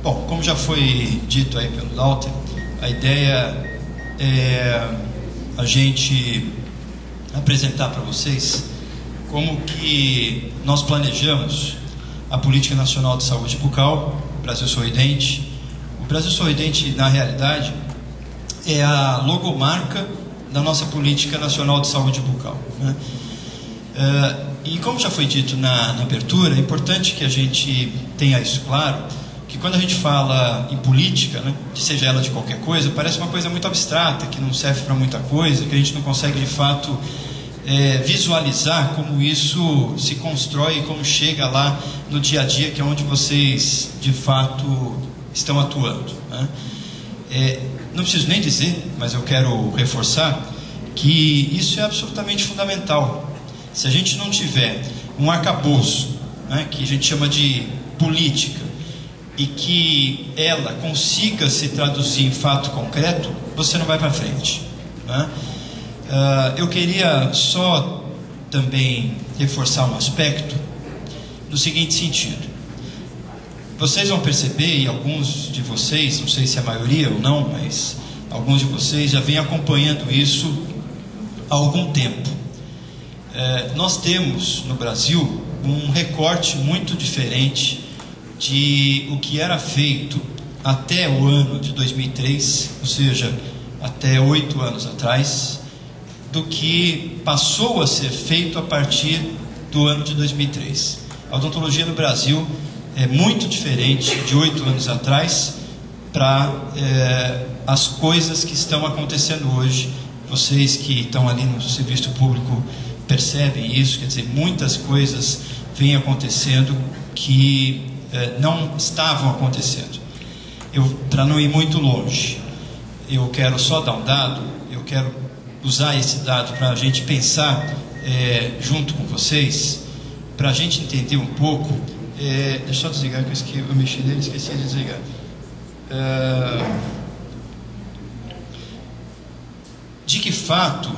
Bom, como já foi dito aí pelo Lauter, a ideia é a gente apresentar para vocês como que nós planejamos a Política Nacional de Saúde Bucal, Brasil Sorridente. O Brasil Sorridente, na realidade, é a logomarca da nossa Política Nacional de Saúde Bucal, né? E como já foi dito na abertura, é importante que a gente tenha isso claro, que quando a gente fala em política, né, que seja ela de qualquer coisa, parece uma coisa muito abstrata, que não serve para muita coisa, que a gente não consegue de fato visualizar como isso se constrói e como chega lá no dia a dia, que é onde vocês de fato estão atuando, né? Não preciso nem dizer, mas eu quero reforçar que isso é absolutamente fundamental. Se a gente não tiver um arcabouço, né, que a gente chama de política, e que ela consiga se traduzir em fato concreto, você não vai para frente, né? Eu queria só também reforçar um aspecto no seguinte sentido. Vocês vão perceber, e alguns de vocês, não sei se é a maioria ou não, mas alguns de vocês já vêm acompanhando isso há algum tempo. Nós temos no Brasil um recorte muito diferente de o que era feito até o ano de 2003, ou seja, até 8 anos atrás, do que passou a ser feito a partir do ano de 2003. A odontologia no Brasil é muito diferente de 8 anos atrás para as coisas que estão acontecendo hoje. Vocês que estão ali no serviço público percebem isso, quer dizer, muitas coisas vêm acontecendo que não estavam acontecendo. Para não ir muito longe, eu quero só dar um dado, eu quero usar esse dado para a gente pensar junto com vocês, para a gente entender um pouco. Deixa eu desligar, que eu mexi nele e esqueci de desligar. De que fato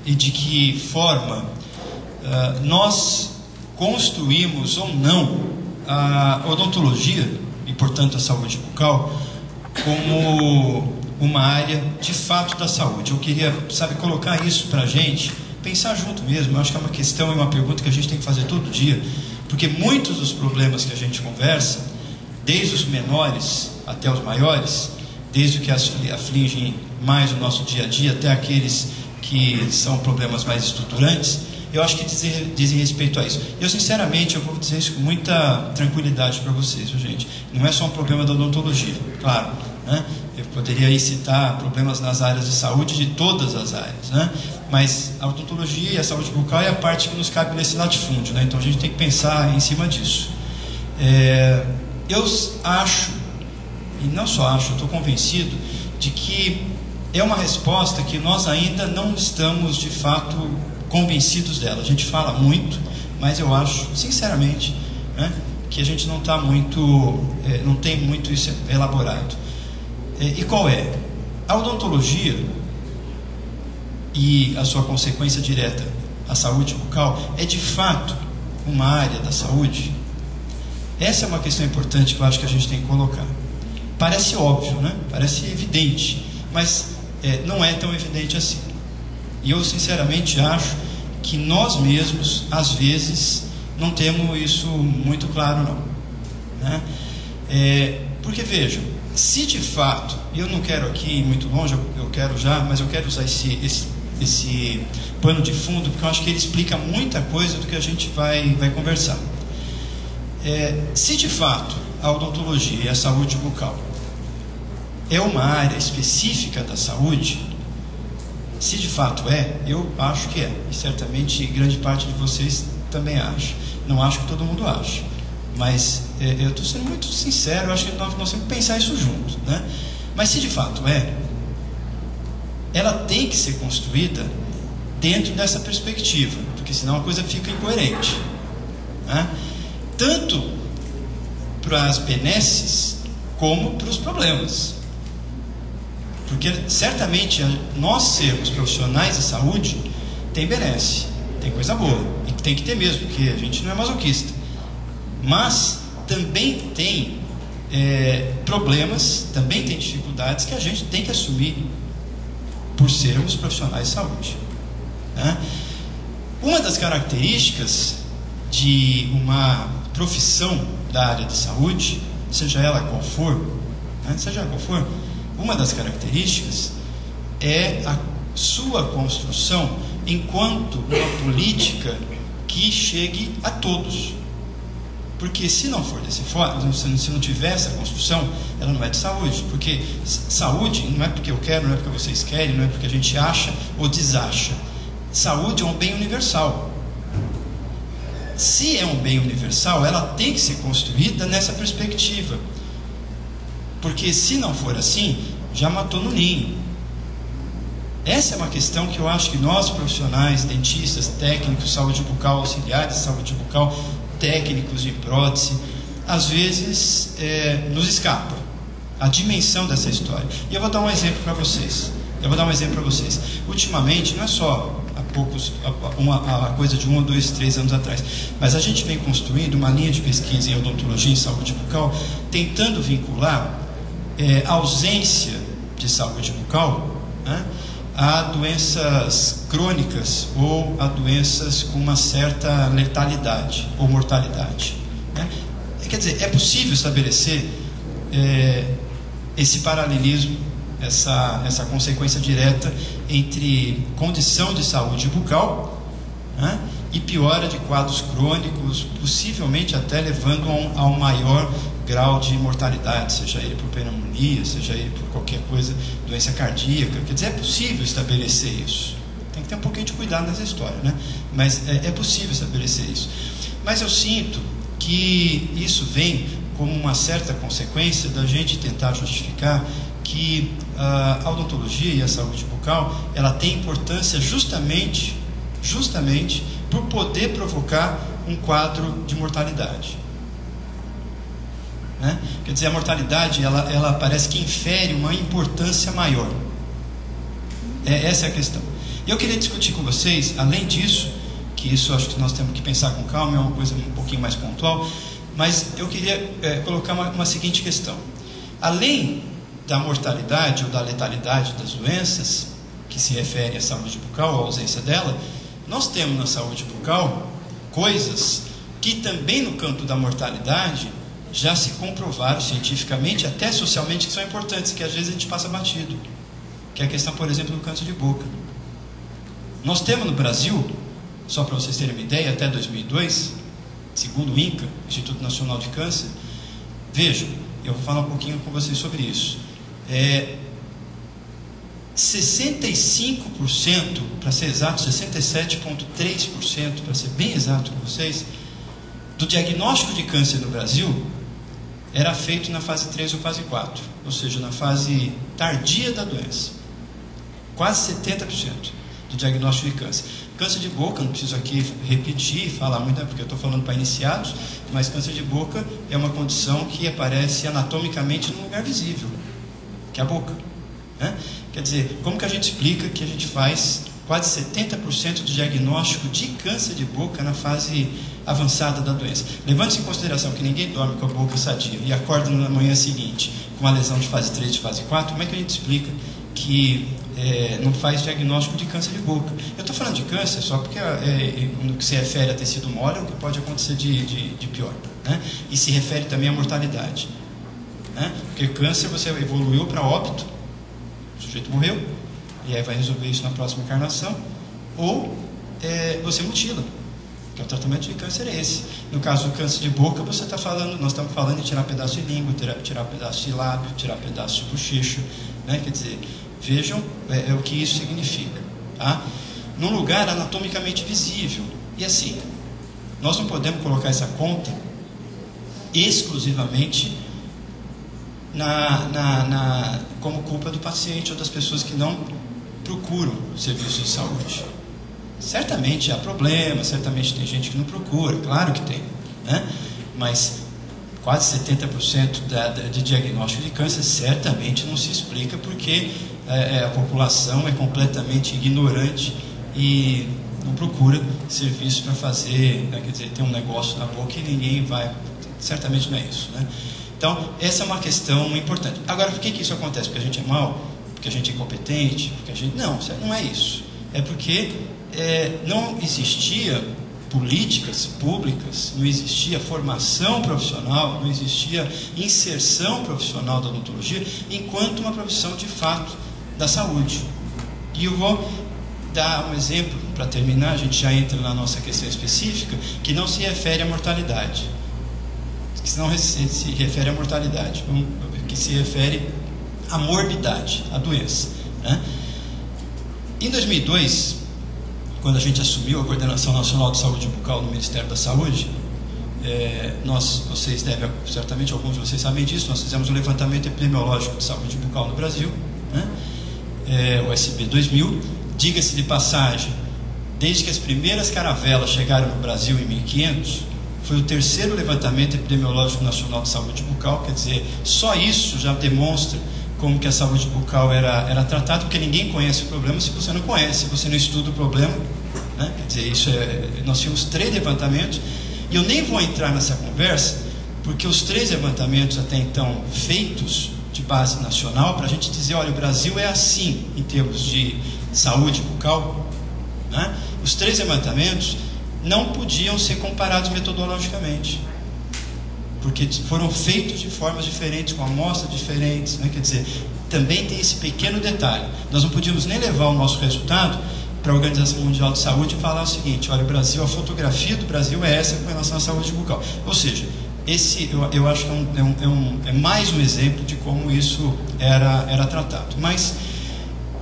e de que forma nós construímos ou não a odontologia e, portanto, a saúde bucal como uma área de fato da saúde. Eu queria, colocar isso para a gente pensar junto mesmo. Eu acho que é uma questão e uma pergunta que a gente tem que fazer todo dia, porque muitos dos problemas que a gente conversa, desde os menores até os maiores, desde o que afligem mais o nosso dia a dia até aqueles que são problemas mais estruturantes, eu acho que dizem respeito a isso. Eu, sinceramente, eu vou dizer isso com muita tranquilidade para vocês, gente. Não é só um problema da odontologia, claro, né? Eu poderia aí citar problemas nas áreas de saúde de todas as áreas, né? Mas a odontologia e a saúde bucal é a parte que nos cabe nesse latifúndio, né? Então a gente tem que pensar em cima disso. Eu acho, e não só acho, eu estou convencido de que é uma resposta que nós ainda não estamos de fato convencidos dela. A gente fala muito, mas eu acho, sinceramente, né, que a gente não está muito, não tem muito isso elaborado. E qual é? A odontologia e a sua consequência direta, a saúde bucal, é de fato uma área da saúde? Essa é uma questão importante que eu acho que a gente tem que colocar. Parece óbvio, né? Parece evidente, mas não é tão evidente assim. E eu, sinceramente, acho que nós mesmos, às vezes, não temos isso muito claro, não, né? Porque, vejam, se de fato, e eu não quero aqui ir muito longe, eu quero já, mas eu quero usar esse pano de fundo, porque eu acho que ele explica muita coisa do que a gente vai conversar. Se de fato a odontologia e a saúde bucal é uma área específica da saúde, se de fato eu acho que é, e certamente grande parte de vocês também acha. Não acho que todo mundo acha, mas eu estou sendo muito sincero, eu acho que nós temos que pensar isso juntos, né? Mas se de fato ela tem que ser construída dentro dessa perspectiva, porque senão a coisa fica incoerente, né? Tanto para as benesses como para os problemas. Porque certamente nós sermos profissionais de saúde tem benesse, tem coisa boa, e tem que ter mesmo, porque a gente não é masoquista. Mas também tem problemas, também tem dificuldades que a gente tem que assumir por sermos profissionais de saúde, né? Uma das características de uma profissão da área de saúde, seja ela qual for, né? Seja qual for, uma das características é a sua construção enquanto uma política que chegue a todos. Porque se não for desse forma, se não tiver essa construção, ela não é de saúde. Porque saúde não é porque eu quero, não é porque vocês querem, não é porque a gente acha ou desacha. Saúde é um bem universal. Se é um bem universal, ela tem que ser construída nessa perspectiva. Porque se não for assim, já matou no ninho. Essa é uma questão que eu acho que nós profissionais, dentistas, técnicos, saúde bucal, auxiliares de saúde bucal, técnicos de prótese, às vezes nos escapa a dimensão dessa história. E eu vou dar um exemplo para vocês. Ultimamente, não é só a coisa de 1, 2, 3 anos atrás, mas a gente vem construindo uma linha de pesquisa em odontologia e saúde bucal, tentando vincular a ausência de saúde bucal, né, a doenças crônicas ou a doenças com uma certa letalidade ou mortalidade, né? Quer dizer, é possível estabelecer esse paralelismo, essa consequência direta entre condição de saúde bucal, né, e piora de quadros crônicos, possivelmente até levando a um maior grau de mortalidade, seja ele por pneumonia, seja ele por qualquer coisa, doença cardíaca. Quer dizer, é possível estabelecer isso. Tem que ter um pouquinho de cuidado nessa história, né? Mas é possível estabelecer isso. Mas eu sinto que isso vem como uma certa consequência da gente tentar justificar que a odontologia e a saúde bucal, ela tem importância justamente por poder provocar um quadro de mortalidade, né? Quer dizer, a mortalidade ela parece que infere uma importância maior. Essa é a questão. E eu queria discutir com vocês, além disso, que isso acho que nós temos que pensar com calma, é uma coisa um pouquinho mais pontual, mas eu queria colocar uma seguinte questão. Além da mortalidade ou da letalidade das doenças, que se refere à saúde bucal, à ausência dela, nós temos na saúde bucal coisas que também no campo da mortalidade já se comprovaram cientificamente, até socialmente, que são importantes, que às vezes a gente passa batido, que é a questão, por exemplo, do câncer de boca. Nós temos no Brasil, só para vocês terem uma ideia, até 2002, segundo o INCA, Instituto Nacional de Câncer, vejam, eu vou falar um pouquinho com vocês sobre isso. 65%, para ser exato, 67,3%, para ser bem exato com vocês, do diagnóstico de câncer no Brasil era feito na fase 3 ou fase 4, ou seja, na fase tardia da doença. Quase 70% do diagnóstico de câncer. Câncer de boca, não preciso aqui repetir, falar muito, porque eu estou falando para iniciados, mas câncer de boca é uma condição que aparece anatomicamente num lugar visível, que é a boca, né? Quer dizer, como que a gente explica que a gente faz quase 70% do diagnóstico de câncer de boca na fase avançada da doença? Levando-se em consideração que ninguém dorme com a boca sadia e acorda na manhã seguinte com uma lesão de fase 3, de fase 4, como é que a gente explica que não faz diagnóstico de câncer de boca? Eu estou falando de câncer só porque no que se refere a tecido mole é o que pode acontecer de pior, né? E se refere também à mortalidade, né? Porque câncer você evoluiu para óbito, o sujeito morreu, e aí vai resolver isso na próxima encarnação, ou você mutila, que o tratamento de câncer é esse. No caso do câncer de boca, nós estamos falando de tirar pedaço de língua, tirar pedaço de lábio, tirar pedaço de bochecha, né? Quer dizer, vejam o que isso significa, tá? Num lugar anatomicamente visível. E assim, nós não podemos colocar essa conta exclusivamente como culpa do paciente ou das pessoas que não procuram serviços de saúde. Certamente há problemas, certamente tem gente que não procura, claro que tem, né? Mas quase 70% de diagnóstico de câncer certamente não se explica porque a população é completamente ignorante e não procura serviço para fazer, né? Quer dizer, tem um negócio na boca e ninguém vai, certamente não é isso, né? Então, essa é uma questão importante. Agora, por que isso acontece? Porque a gente é mau? Porque a gente é incompetente? Porque a gente... Não, não é isso. É porque não existia políticas públicas, não existia formação profissional, não existia inserção profissional da odontologia enquanto uma profissão de fato da saúde. E eu vou dar um exemplo para terminar, a gente já entra na nossa questão específica, que não se refere à mortalidade, que não se refere à mortalidade, que se refere à morbidade, à doença, né? Em 2002, quando a gente assumiu a Coordenação Nacional de Saúde Bucal no Ministério da Saúde, vocês devem, certamente alguns de vocês sabem disso, nós fizemos um levantamento epidemiológico de saúde bucal no Brasil, né? O SB 2000. Diga-se de passagem, desde que as primeiras caravelas chegaram no Brasil em 1500, foi o terceiro levantamento epidemiológico nacional de saúde bucal. Quer dizer, só isso já demonstra como que a saúde bucal era tratada, porque ninguém conhece o problema se você não conhece, se você não estuda o problema, né? Quer dizer, nós tínhamos 3 levantamentos, e eu nem vou entrar nessa conversa, porque os 3 levantamentos até então feitos de base nacional, para a gente dizer, olha, o Brasil é assim em termos de saúde bucal, né? Os 3 levantamentos não podiam ser comparados metodologicamente, porque foram feitos de formas diferentes, com amostras diferentes, né? Quer dizer, também tem esse pequeno detalhe. Nós não podíamos nem levar o nosso resultado para a Organização Mundial de Saúde e falar o seguinte, olha, o Brasil, a fotografia do Brasil é essa com relação à saúde bucal. Ou seja, esse eu acho que é mais um exemplo de como isso era tratado. Mas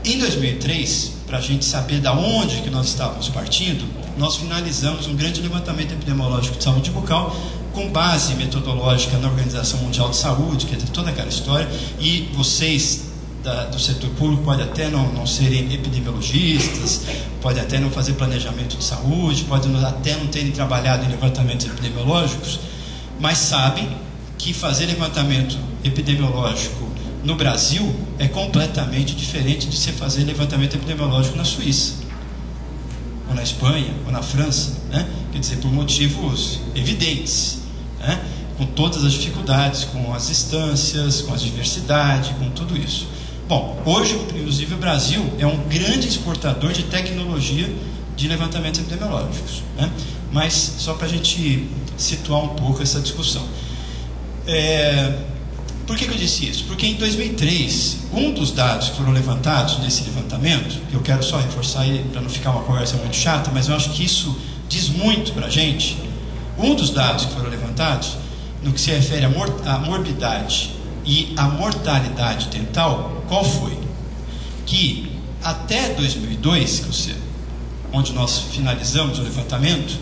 em 2003, para a gente saber da onde que nós estávamos partindo, nós finalizamos um grande levantamento epidemiológico de saúde bucal com base metodológica na Organização Mundial de Saúde, que é toda aquela história, e vocês do setor público podem até não serem epidemiologistas, podem até não fazer planejamento de saúde, podem até não terem trabalhado em levantamentos epidemiológicos, mas sabem que fazer levantamento epidemiológico no Brasil é completamente diferente de você fazer levantamento epidemiológico na Suíça, ou na Espanha, ou na França, né? Quer dizer, por motivos evidentes, né? Com todas as dificuldades, com as distâncias, com as diversidades, com tudo isso. Bom, hoje, inclusive, o Brasil é um grande exportador de tecnologia de levantamentos epidemiológicos, né? Mas só para a gente situar um pouco essa discussão. Por que eu disse isso? Porque em 2003, um dos dados que foram levantados nesse levantamento, eu quero só reforçar aí para não ficar uma conversa muito chata, mas eu acho que isso diz muito para a gente. Um dos dados que foram levantados, no que se refere à morbidade e à mortalidade dental, qual foi? Que até 2002, onde nós finalizamos o levantamento,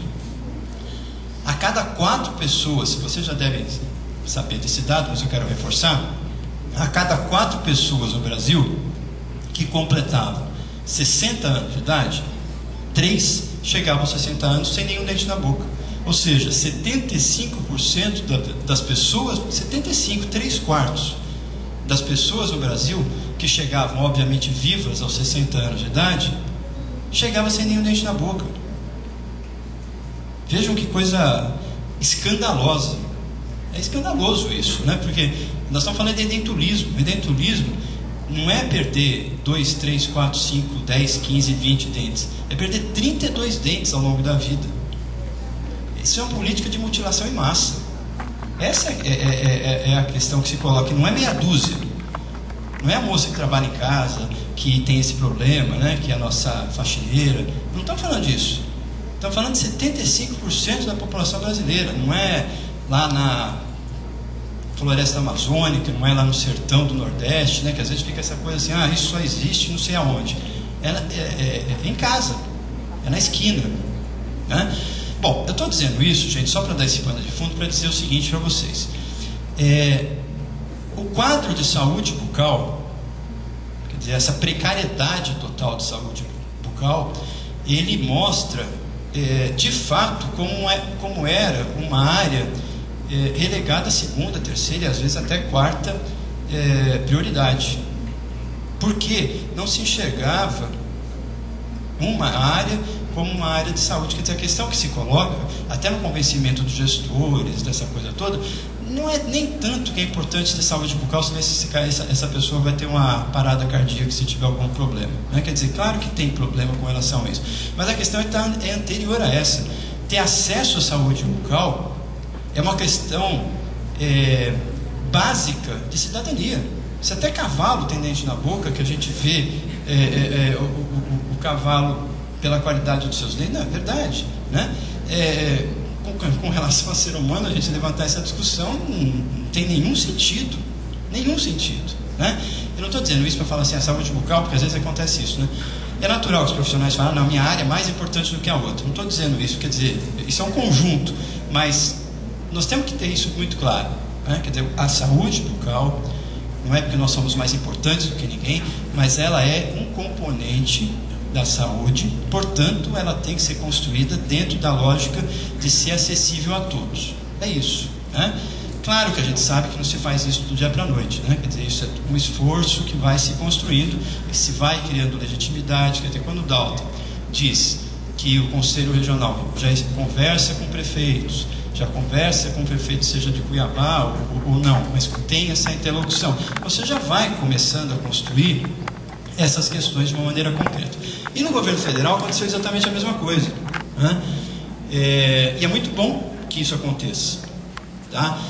a cada 4 pessoas, você já deve saber desse dado, mas eu quero reforçar, a cada 4 pessoas no Brasil que completavam 60 anos de idade, 3 chegavam aos 60 anos sem nenhum dente na boca. Ou seja, 75% das pessoas, 75, 3/4 das pessoas no Brasil que chegavam, obviamente, vivas aos 60 anos de idade, chegavam sem nenhum dente na boca. Vejam que coisa escandalosa. É escandaloso isso, né? Porque nós estamos falando de edentulismo. Edentulismo não é perder 2, 3, 4, 5, 10, 15, 20 dentes. É perder 32 dentes ao longo da vida. Isso é uma política de mutilação em massa. Essa é a questão que se coloca. Não é meia dúzia. Não é a moça que trabalha em casa que tem esse problema, né? Que é a nossa faxineira. Não estamos falando disso. Estamos falando de 75% da população brasileira. Não é lá na floresta amazônica, não é lá no sertão do Nordeste, né? Que às vezes fica essa coisa assim, isso só existe não sei aonde. É em casa, é na esquina, né? Bom, eu estou dizendo isso, gente, só para dar esse pano de fundo, para dizer o seguinte para vocês. O quadro de saúde bucal, quer dizer, essa precariedade total de saúde bucal, ele mostra, de fato, como era uma área relegada à segunda, terceira e às vezes até quarta prioridade. Porque não se enxergava uma área como uma área de saúde. Quer dizer, a questão que se coloca, até no convencimento dos gestores, dessa coisa toda, não é nem tanto que é importante ter saúde bucal, senão essa pessoa vai ter uma parada cardíaca se tiver algum problema, né? Quer dizer, claro que tem problema com relação a isso, mas a questão é anterior a essa. Ter acesso à saúde bucal é uma questão básica de cidadania. Se até cavalo tem dente na boca, que a gente vê o cavalo pela qualidade dos seus dentes, não é verdade, né? Com relação ao ser humano, a gente levantar essa discussão não tem nenhum sentido, né? Eu não estou dizendo isso para falar assim, a saúde bucal, porque às vezes acontece isso, né? É natural que os profissionais falem, não, minha área é mais importante do que a outra. Não estou dizendo isso, quer dizer, isso é um conjunto, mas nós temos que ter isso muito claro, né? Quer dizer, a saúde bucal não é porque nós somos mais importantes do que ninguém, mas ela é um componente da saúde, portanto ela tem que ser construída dentro da lógica de ser acessível a todos. É isso, né? Claro que a gente sabe que não se faz isso do dia para a noite, né? Quer dizer, isso é um esforço que vai se construindo, que se vai criando legitimidade. Quer dizer, quando o Dalton diz que o Conselho Regional já conversa com prefeitos, já conversa com o prefeito, seja de Cuiabá ou não, mas tem essa interlocução, você já vai começando a construir essas questões de uma maneira concreta. E no governo federal aconteceu exatamente a mesma coisa, né? E é muito bom que isso aconteça, tá?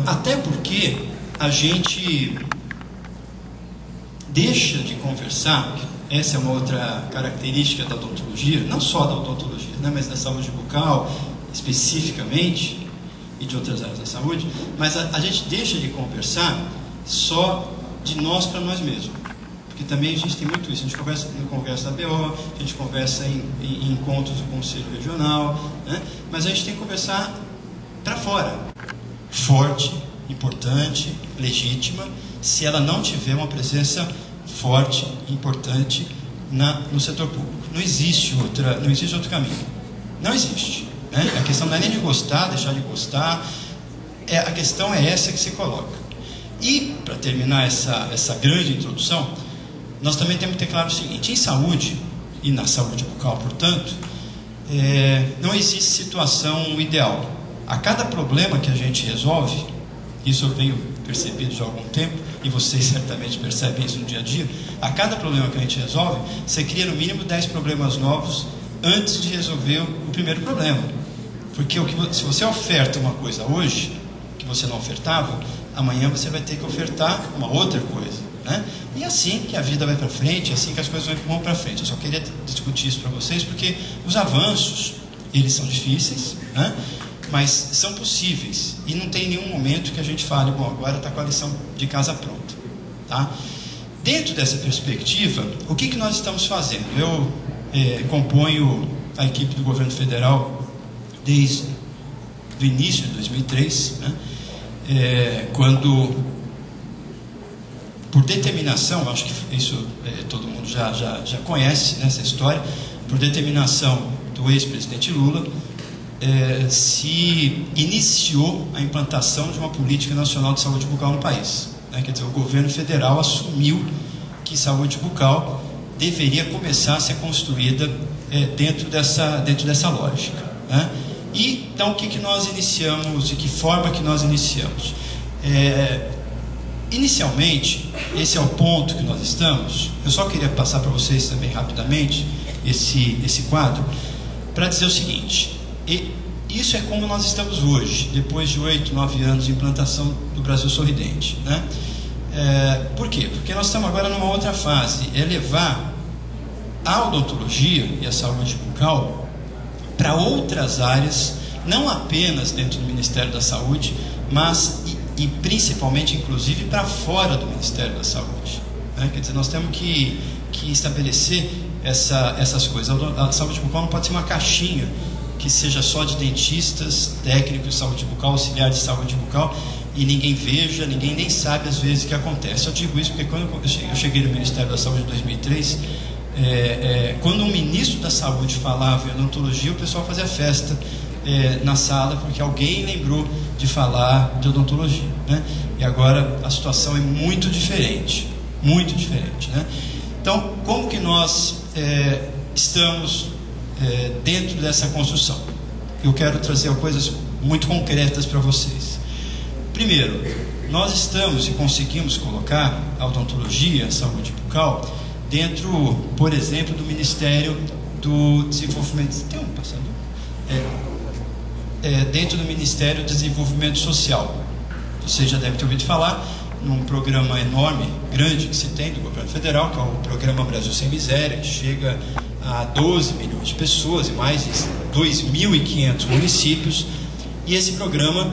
Até porque a gente deixa de conversar, essa é uma outra característica da odontologia, não só da odontologia, né, mas da saúde bucal especificamente, e de outras áreas da saúde, mas a gente deixa de conversar só de nós para nós mesmos. Porque também a gente tem muito isso, a gente conversa no congresso da BO, a gente conversa em encontros do Conselho Regional, né? Mas a gente tem que conversar para fora, forte, importante, legítima, se ela não tiver uma presença forte, importante no setor público. Não existe outro caminho, não existe, né? A questão não é nem de gostar, deixar de gostar, a questão é essa que se coloca. E, para terminar essa grande introdução, nós também temos que ter claro o seguinte: em saúde, e na saúde bucal, portanto, não existe situação ideal. A cada problema que a gente resolve, isso eu venho percebido já há algum tempo, e vocês certamente percebem isso no dia a dia, a cada problema que a gente resolve, você cria no mínimo 10 problemas novos antes de resolver o primeiro problema. Porque se você oferta uma coisa hoje, que você não ofertava, amanhã você vai ter que ofertar uma outra coisa, né? E assim que a vida vai para frente, assim que as coisas vão para frente. Eu só queria discutir isso para vocês, porque os avanços, eles são difíceis, né? Mas são possíveis, e não tem nenhum momento que a gente fale, bom, agora está com a lição de casa pronta, tá? Dentro dessa perspectiva, o que nós estamos fazendo? Eu componho a equipe do governo federal desde o início de 2003, né? Quando, por determinação, acho que isso todo mundo já conhece, né, essa história, por determinação do ex-presidente Lula, se iniciou a implantação de uma política nacional de saúde bucal no país, né? Quer dizer, o governo federal assumiu que saúde bucal deveria começar a ser construída dentro dessa lógica, né? E então o que nós iniciamos, de que forma que nós iniciamos? Inicialmente, esse é o ponto que nós estamos. Eu só queria passar para vocês também rapidamente esse quadro, para dizer o seguinte: e isso é como nós estamos hoje, depois de 8, 9 anos de implantação do Brasil Sorridente, né? Por quê? Porque nós estamos agora numa outra fase, levar a odontologia e a saúde bucal para outras áreas, não apenas dentro do Ministério da Saúde, mas e principalmente, inclusive, para fora do Ministério da Saúde, né? Quer dizer, nós temos que estabelecer essas coisas. A saúde bucal não pode ser uma caixinha que seja só de dentistas, técnicos de saúde bucal, auxiliares de saúde bucal, e ninguém veja, ninguém nem sabe às vezes o que acontece. Eu digo isso porque quando eu cheguei no Ministério da Saúde em 2003, quando um ministro da Saúde falava em odontologia, o pessoal fazia festa na sala, porque alguém lembrou de falar de odontologia, né? E agora a situação é muito diferente, né? Então, como que nós estamos dentro dessa construção? Eu quero trazer coisas muito concretas para vocês. Primeiro, nós estamos e conseguimos colocar a odontologia, a saúde bucal, dentro, por exemplo, do Ministério do Desenvolvimento... Tem um passador? Dentro do Ministério do Desenvolvimento Social. Você já deve ter ouvido falar num programa enorme, grande que se tem do governo federal, que é o Programa Brasil Sem Miséria, que chega a 12 milhões de pessoas e mais de 2.500 municípios. E esse programa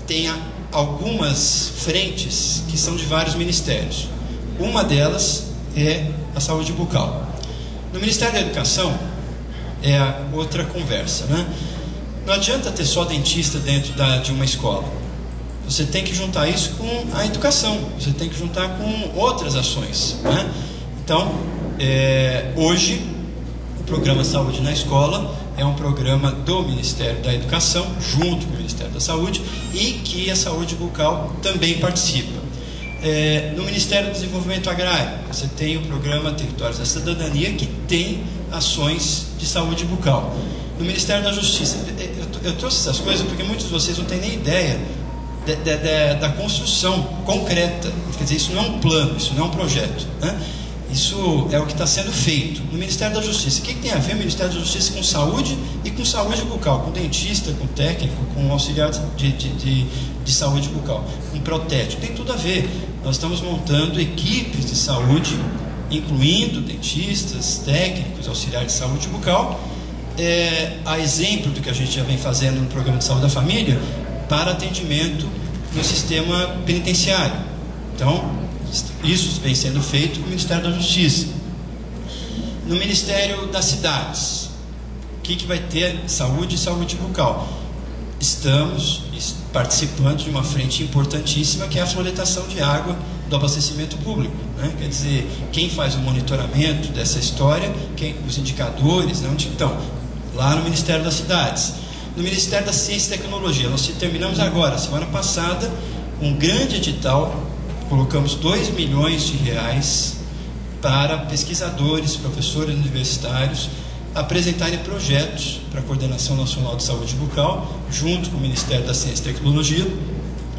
tem algumas frentes que são de vários ministérios. Uma delas é a saúde bucal. No Ministério da Educação é a outra conversa, né? Não adianta ter só dentista dentro de uma escola. Você tem que juntar isso com a educação, você tem que juntar com outras ações, né? Então, hoje, o programa Saúde na Escola é um programa do Ministério da Educação, junto com o Ministério da Saúde, e que a saúde bucal também participa. No Ministério do Desenvolvimento Agrário, você tem o programa Territórios da Cidadania, que tem ações de saúde bucal. No Ministério da Justiça, eu trouxe essas coisas porque muitos de vocês não têm nem ideia da construção concreta. Quer dizer, isso não é um plano, isso não é um projeto, né? Isso é o que está sendo feito. No Ministério da Justiça, o que tem a ver o Ministério da Justiça com saúde e com saúde bucal? Com dentista, com técnico, com auxiliar de saúde bucal, com protético, tem tudo a ver. Nós estamos montando equipes de saúde, incluindo dentistas, técnicos, auxiliares de saúde bucal, a exemplo do que a gente já vem fazendo no Programa de Saúde da Família, para atendimento no sistema penitenciário. Então, isso vem sendo feito no Ministério da Justiça. No Ministério das Cidades, o que vai ter? Saúde e saúde bucal. Estamos participando de uma frente importantíssima, que é a fluoretação de água do abastecimento público, né? Quer dizer, quem faz o monitoramento dessa história, os indicadores, né? Onde estão? Lá no Ministério das Cidades. No Ministério da Ciência e Tecnologia, nós terminamos agora, semana passada, um grande edital, colocamos 2 milhões de reais para pesquisadores, professores universitários apresentarem projetos para a Coordenação Nacional de Saúde Bucal, junto com o Ministério da Ciência e Tecnologia,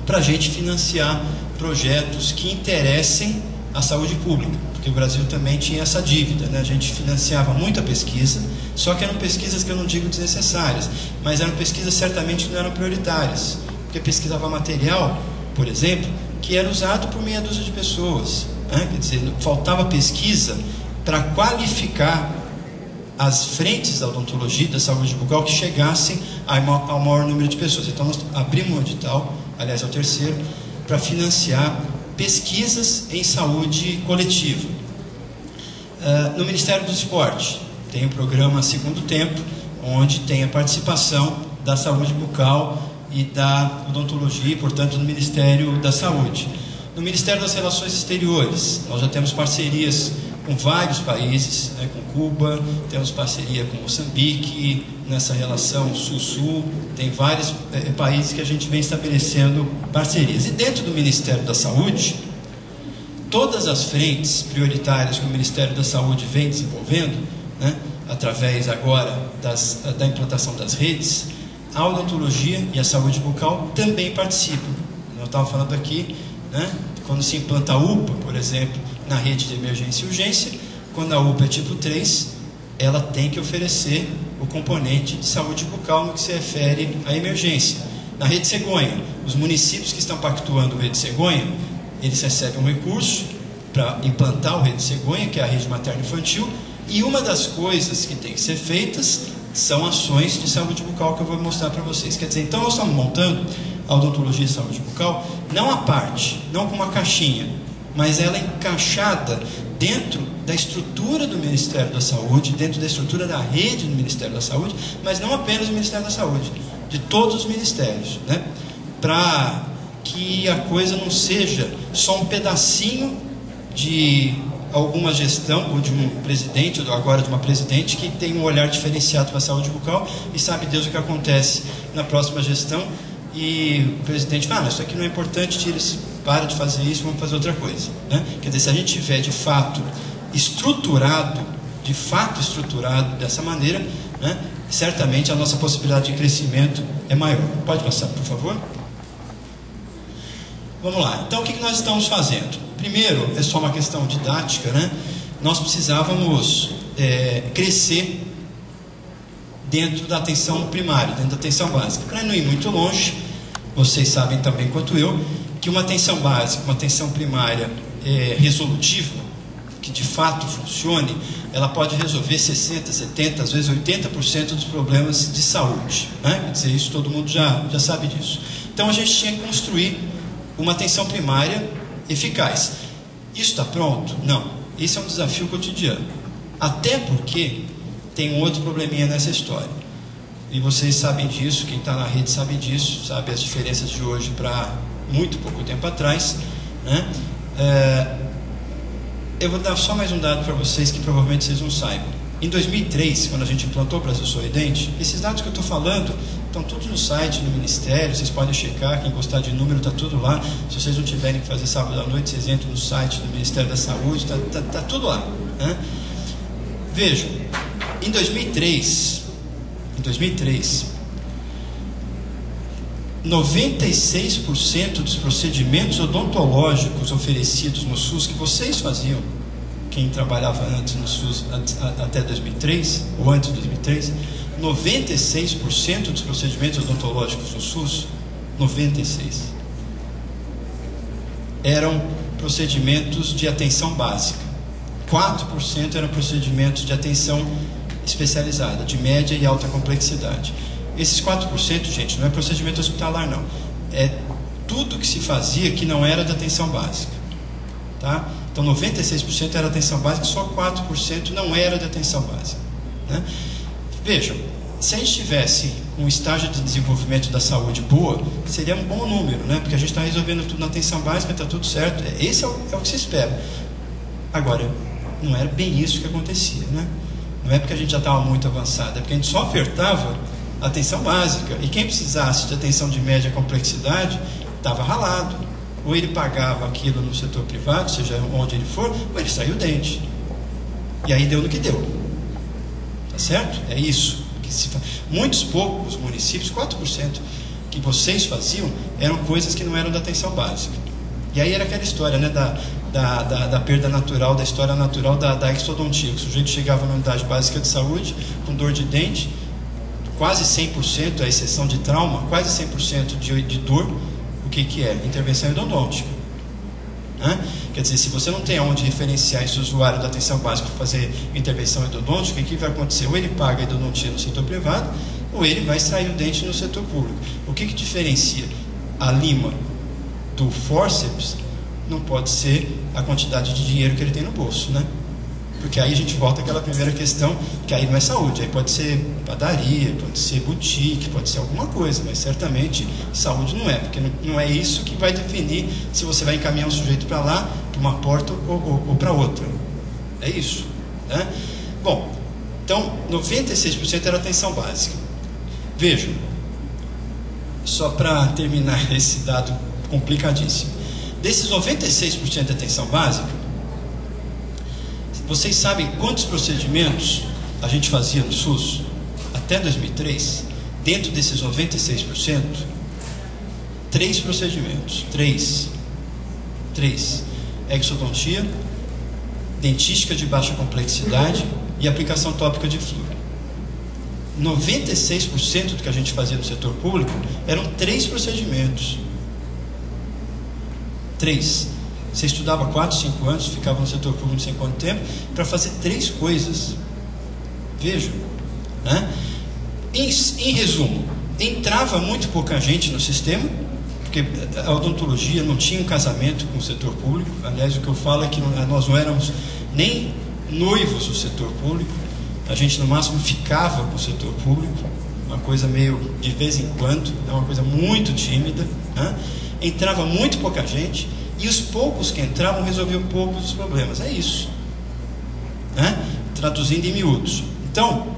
para a gente financiar projetos que interessem a saúde pública, porque o Brasil também tinha essa dívida, né? A gente financiava muita pesquisa, só que eram pesquisas que eu não digo desnecessárias, mas eram pesquisas certamente que não eram prioritárias, porque pesquisava material, por exemplo, que era usado por meia dúzia de pessoas, né? Quer dizer, faltava pesquisa para qualificar as frentes da odontologia e da saúde bucal que chegassem ao maior número de pessoas. Então nós abrimos um edital, aliás é o terceiro, para financiar pesquisas em saúde coletiva. No Ministério do Esporte tem o programa Segundo Tempo, onde tem a participação da saúde bucal e da odontologia, e, portanto, no Ministério da Saúde. No Ministério das Relações Exteriores, nós já temos parcerias com vários países, né, com Cuba, temos parceria com Moçambique, nessa relação Sul-Sul, tem vários países que a gente vem estabelecendo parcerias. E dentro do Ministério da Saúde, todas as frentes prioritárias que o Ministério da Saúde vem desenvolvendo, né, através agora da implantação das redes, a odontologia e a saúde bucal também participam. Eu estava falando aqui, né, quando se implanta a UPA, por exemplo, na rede de emergência e urgência, quando a UPA é tipo 3, ela tem que oferecer o componente de saúde bucal no que se refere à emergência. Na rede cegonha, os municípios que estão pactuando a rede cegonha, eles recebem um recurso para implantar o rede cegonha, que é a rede materno-infantil, e uma das coisas que tem que ser feitas são ações de saúde bucal que eu vou mostrar para vocês. Quer dizer, então nós estamos montando a odontologia e saúde bucal, não à parte, não com uma caixinha, mas ela encaixada dentro da estrutura do Ministério da Saúde, dentro da estrutura da rede do Ministério da Saúde, mas não apenas do Ministério da Saúde, de todos os ministérios, né? Para que a coisa não seja só um pedacinho de alguma gestão, ou de um presidente, ou agora de uma presidente, que tem um olhar diferenciado para a saúde bucal e sabe Deus o que acontece na próxima gestão, e o presidente fala, isso aqui não é importante, tira isso, para de fazer isso, vamos fazer outra coisa, né? Quer dizer, se a gente tiver de fato estruturado dessa maneira, né, certamente a nossa possibilidade de crescimento é maior. Pode passar, por favor? Vamos lá. Então, o que nós estamos fazendo? Primeiro, é só uma questão didática, né? Nós precisávamos crescer dentro da atenção primária, dentro da atenção básica. Para não ir muito longe, vocês sabem também quanto eu, que uma atenção básica, uma atenção primária resolutiva, que de fato funcione, ela pode resolver 60%, 70%, às vezes 80% dos problemas de saúde, né? Quer dizer, isso todo mundo já sabe disso. Então a gente tinha que construir uma atenção primária eficaz. Isso está pronto? Não. Esse é um desafio cotidiano. Até porque tem um outro probleminha nessa história. E vocês sabem disso, quem está na rede sabe disso, sabe as diferenças de hoje para muito pouco tempo atrás, né? Eu vou dar só mais um dado para vocês que provavelmente vocês não saibam. Em 2003, quando a gente implantou o Brasil Sorridente, esses dados que eu estou falando estão todos no site do Ministério, vocês podem checar, quem gostar de número está tudo lá. Se vocês não tiverem que fazer sábado à noite, vocês entram no site do Ministério da Saúde, está tudo lá, né? Vejam, em 2003, 96% dos procedimentos odontológicos oferecidos no SUS que vocês faziam, quem trabalhava antes no SUS até 2003, ou antes de 2003, 96% dos procedimentos odontológicos no SUS, 96%, eram procedimentos de atenção básica. 4% eram procedimentos de atenção especializada, de média e alta complexidade. Esses 4%, gente, não é procedimento hospitalar, não. É tudo que se fazia que não era de atenção básica. Tá? Então, 96% era atenção básica, só 4% não era de atenção básica, né? Vejam, se a gente tivesse um estágio de desenvolvimento da saúde boa, seria um bom número, né? Porque a gente está resolvendo tudo na atenção básica, está tudo certo. Esse é o que se espera. Agora, não era bem isso que acontecia, né? Não é porque a gente já estava muito avançado, é porque a gente só ofertava atenção básica. E quem precisasse de atenção de média complexidade, estava ralado. Ou ele pagava aquilo no setor privado, seja onde ele for, ou ele saiu o dente. E aí deu no que deu. Tá certo? É isso que se faz. Muitos poucos municípios, 4% que vocês faziam, eram coisas que não eram da atenção básica. E aí era aquela história, né, da perda natural, da história natural da exodontia. O sujeito chegava na unidade básica de saúde com dor de dente, quase 100%, a exceção de trauma, quase 100% de dor. O que é? Intervenção endodôntica. Quer dizer, se você não tem onde referenciar esse usuário da atenção básica para fazer intervenção endodôntica, o que vai acontecer? Ou ele paga a endodontia no setor privado, ou ele vai extrair o dente no setor público. O que diferencia a lima do fórceps? Não pode ser a quantidade de dinheiro que ele tem no bolso, né? Porque aí a gente volta àquela primeira questão, que aí não é saúde, aí pode ser padaria, pode ser boutique, pode ser alguma coisa, mas certamente saúde não é, porque não é isso que vai definir se você vai encaminhar um sujeito para lá, para uma porta ou para outra. É isso, né? Bom, então 96% era atenção básica. Vejam, só para terminar esse dado complicadíssimo, desses 96% de atenção básica, vocês sabem quantos procedimentos a gente fazia no SUS até 2003? Dentro desses 96%, 3 procedimentos. 3. Exodontia, dentística de baixa complexidade e aplicação tópica de flúor. 96% do que a gente fazia no setor público eram 3 procedimentos. 3. Você estudava 4, 5 anos, ficava no setor público não sei quanto tempo, para fazer 3 coisas. Vejam, né? Em resumo, entrava muito pouca gente no sistema, porque a odontologia não tinha um casamento com o setor público. Aliás, o que eu falo é que nós não éramos nem noivos do setor público, a gente no máximo ficava com o setor público, uma coisa meio de vez em quando, uma coisa muito tímida, né? Entrava muito pouca gente, e os poucos que entravam resolviam poucos dos problemas. É isso, né? Traduzindo em miúdos. Então,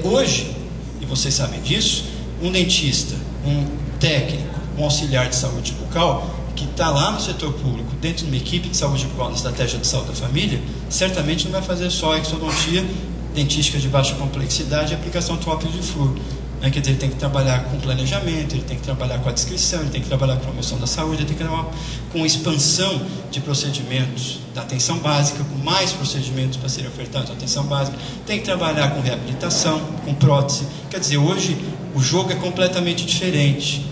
hoje, e vocês sabem disso, um dentista, um técnico, um auxiliar de saúde bucal, que está lá no setor público, dentro de uma equipe de saúde bucal na estratégia de saúde da família, certamente não vai fazer só exodontia dentística de baixa complexidade e aplicação tópica de flúor. Quer dizer, ele tem que trabalhar com planejamento, ele tem que trabalhar com a descrição, ele tem que trabalhar com a promoção da saúde, ele tem que trabalhar com expansão de procedimentos da atenção básica, com mais procedimentos para serem ofertados na atenção básica, tem que trabalhar com reabilitação, com prótese. Quer dizer, hoje o jogo é completamente diferente.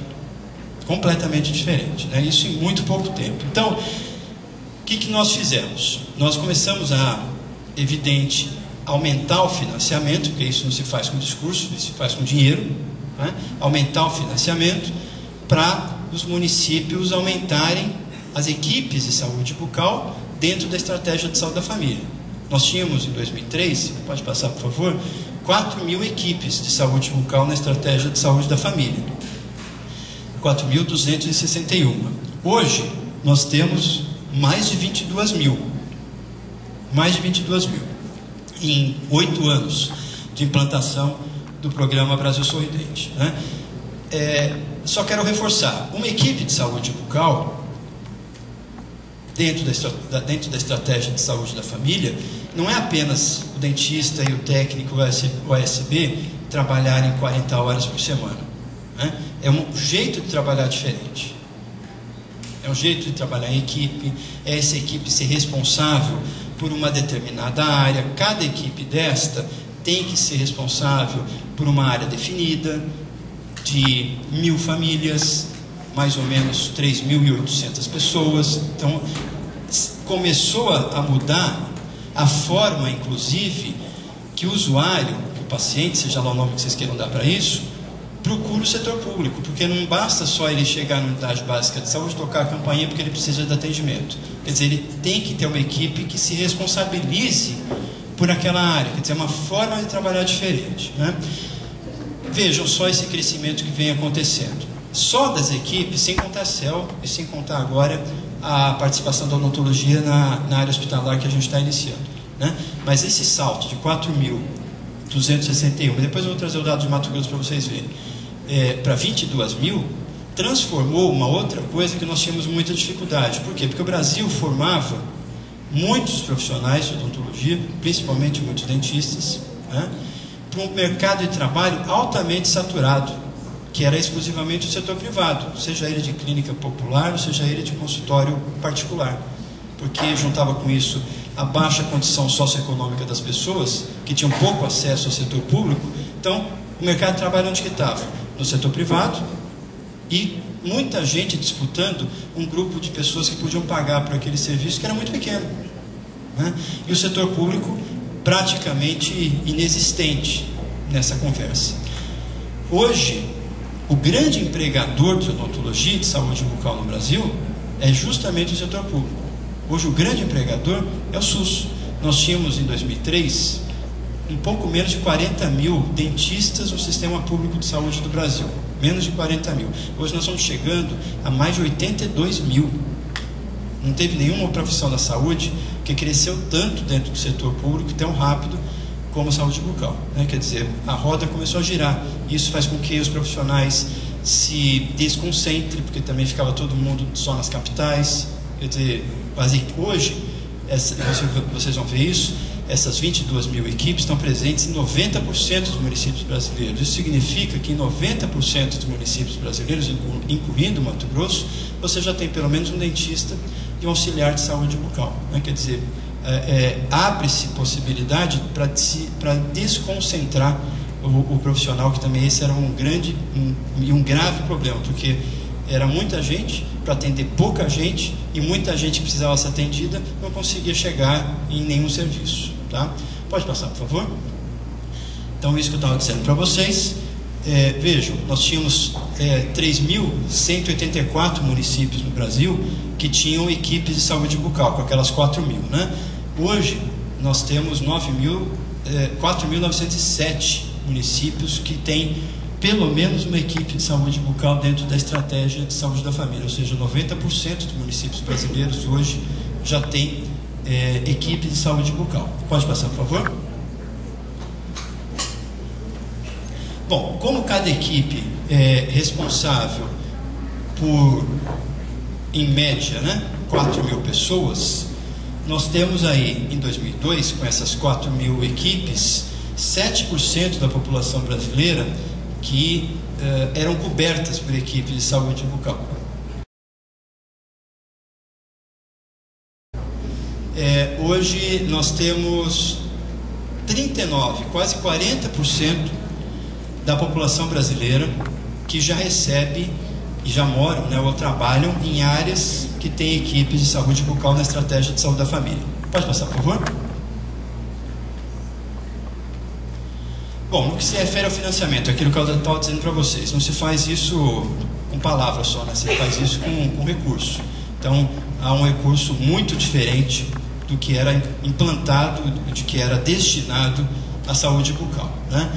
Completamente diferente, né? Isso em muito pouco tempo. Então, o que nós fizemos? Nós começamos evidente, aumentar o financiamento, porque isso não se faz com discurso, isso se faz com dinheiro, né? Aumentar o financiamento para os municípios aumentarem as equipes de saúde bucal dentro da estratégia de saúde da família. Nós tínhamos em 2003, pode passar por favor, 4.000 equipes de saúde bucal na estratégia de saúde da família. 4.261. Hoje nós temos mais de 22.000. Mais de 22.000. Em 8 anos de implantação do programa Brasil Sorridente, né? Só quero reforçar, uma equipe de saúde bucal dentro da estratégia de saúde da família não é apenas o dentista e o técnico OSB trabalharem 40 horas por semana, né? É um jeito de trabalhar diferente, é um jeito de trabalhar em equipe, é essa equipe ser responsável por uma determinada área. Cada equipe desta tem que ser responsável por uma área definida, de 1.000 famílias, mais ou menos 3.800 pessoas. Então, começou a mudar a forma, inclusive, que o usuário, que o paciente, seja lá o nome que vocês queiram dar para isso, procura o setor público, porque não basta só ele chegar na unidade básica de saúde, tocar a campainha porque ele precisa de atendimento. Quer dizer, ele tem que ter uma equipe que se responsabilize por aquela área, quer dizer, uma forma de trabalhar diferente, né? Vejam só esse crescimento que vem acontecendo. Só das equipes, sem contar a CEL e sem contar agora a participação da odontologia na área hospitalar que a gente está iniciando, né? Mas esse salto de 4.261, depois eu vou trazer o dado de Mato Grosso para vocês verem, para 22.000, transformou uma outra coisa que nós tínhamos muita dificuldade. Por quê? Porque o Brasil formava muitos profissionais de odontologia, principalmente muitos dentistas, né, para um mercado de trabalho altamente saturado, que era exclusivamente o setor privado, seja ele de clínica popular, ou seja ele de consultório particular, porque juntava com isso a baixa condição socioeconômica das pessoas, que tinham pouco acesso ao setor público. Então, o mercado de trabalho onde que estava? No setor privado, e muita gente disputando um grupo de pessoas que podiam pagar por aquele serviço que era muito pequeno, né? E o setor público praticamente inexistente nessa conversa. Hoje, o grande empregador de odontologia e de saúde bucal no Brasil é justamente o setor público. Hoje o grande empregador é o SUS. Nós tínhamos em 2003 um pouco menos de 40.000 dentistas no sistema público de saúde do Brasil. Menos de 40.000. Hoje nós estamos chegando a mais de 82.000. Não teve nenhuma profissão da saúde que cresceu tanto dentro do setor público, tão rápido como a saúde bucal, né? Quer dizer, a roda começou a girar. Isso faz com que os profissionais se desconcentrem, porque também ficava todo mundo só nas capitais. Quer dizer, hoje, vocês vão ver isso, essas 22.000 equipes estão presentes em 90% dos municípios brasileiros. Isso significa que em 90% dos municípios brasileiros, incluindo Mato Grosso, você já tem pelo menos um dentista e um auxiliar de saúde bucal, né? Quer dizer, abre-se possibilidade para desconcentrar o profissional, que também esse era um grande e um grave problema, porque era muita gente para atender pouca gente, e muita gente que precisava ser atendida não conseguia chegar em nenhum serviço, tá? Pode passar, por favor? Então, isso que eu estava dizendo para vocês. Vejam, nós tínhamos 3.184 municípios no Brasil que tinham equipes de saúde bucal, com aquelas 4.000, né? Hoje, nós temos 4.907 municípios que têm pelo menos uma equipe de saúde bucal dentro da estratégia de saúde da família, ou seja, 90% dos municípios brasileiros hoje já tem equipe de saúde bucal. Pode passar, por favor? Bom, como cada equipe é responsável por, em média, né, 4.000 pessoas, nós temos aí, em 2002, com essas 4.000 equipes, 7% da população brasileira que eram cobertas por equipes de saúde bucal. Hoje nós temos 39, quase 40% da população brasileira que já recebe e já moram, né, ou trabalham em áreas que têm equipes de saúde bucal na estratégia de saúde da família. Pode passar, por favor? Bom, no que se refere ao financiamento, aquilo que eu estava dizendo para vocês, não se faz isso com palavras só, né? Se faz isso com recurso. Então, há um recurso muito diferente do que era implantado, de que era destinado à saúde bucal, né?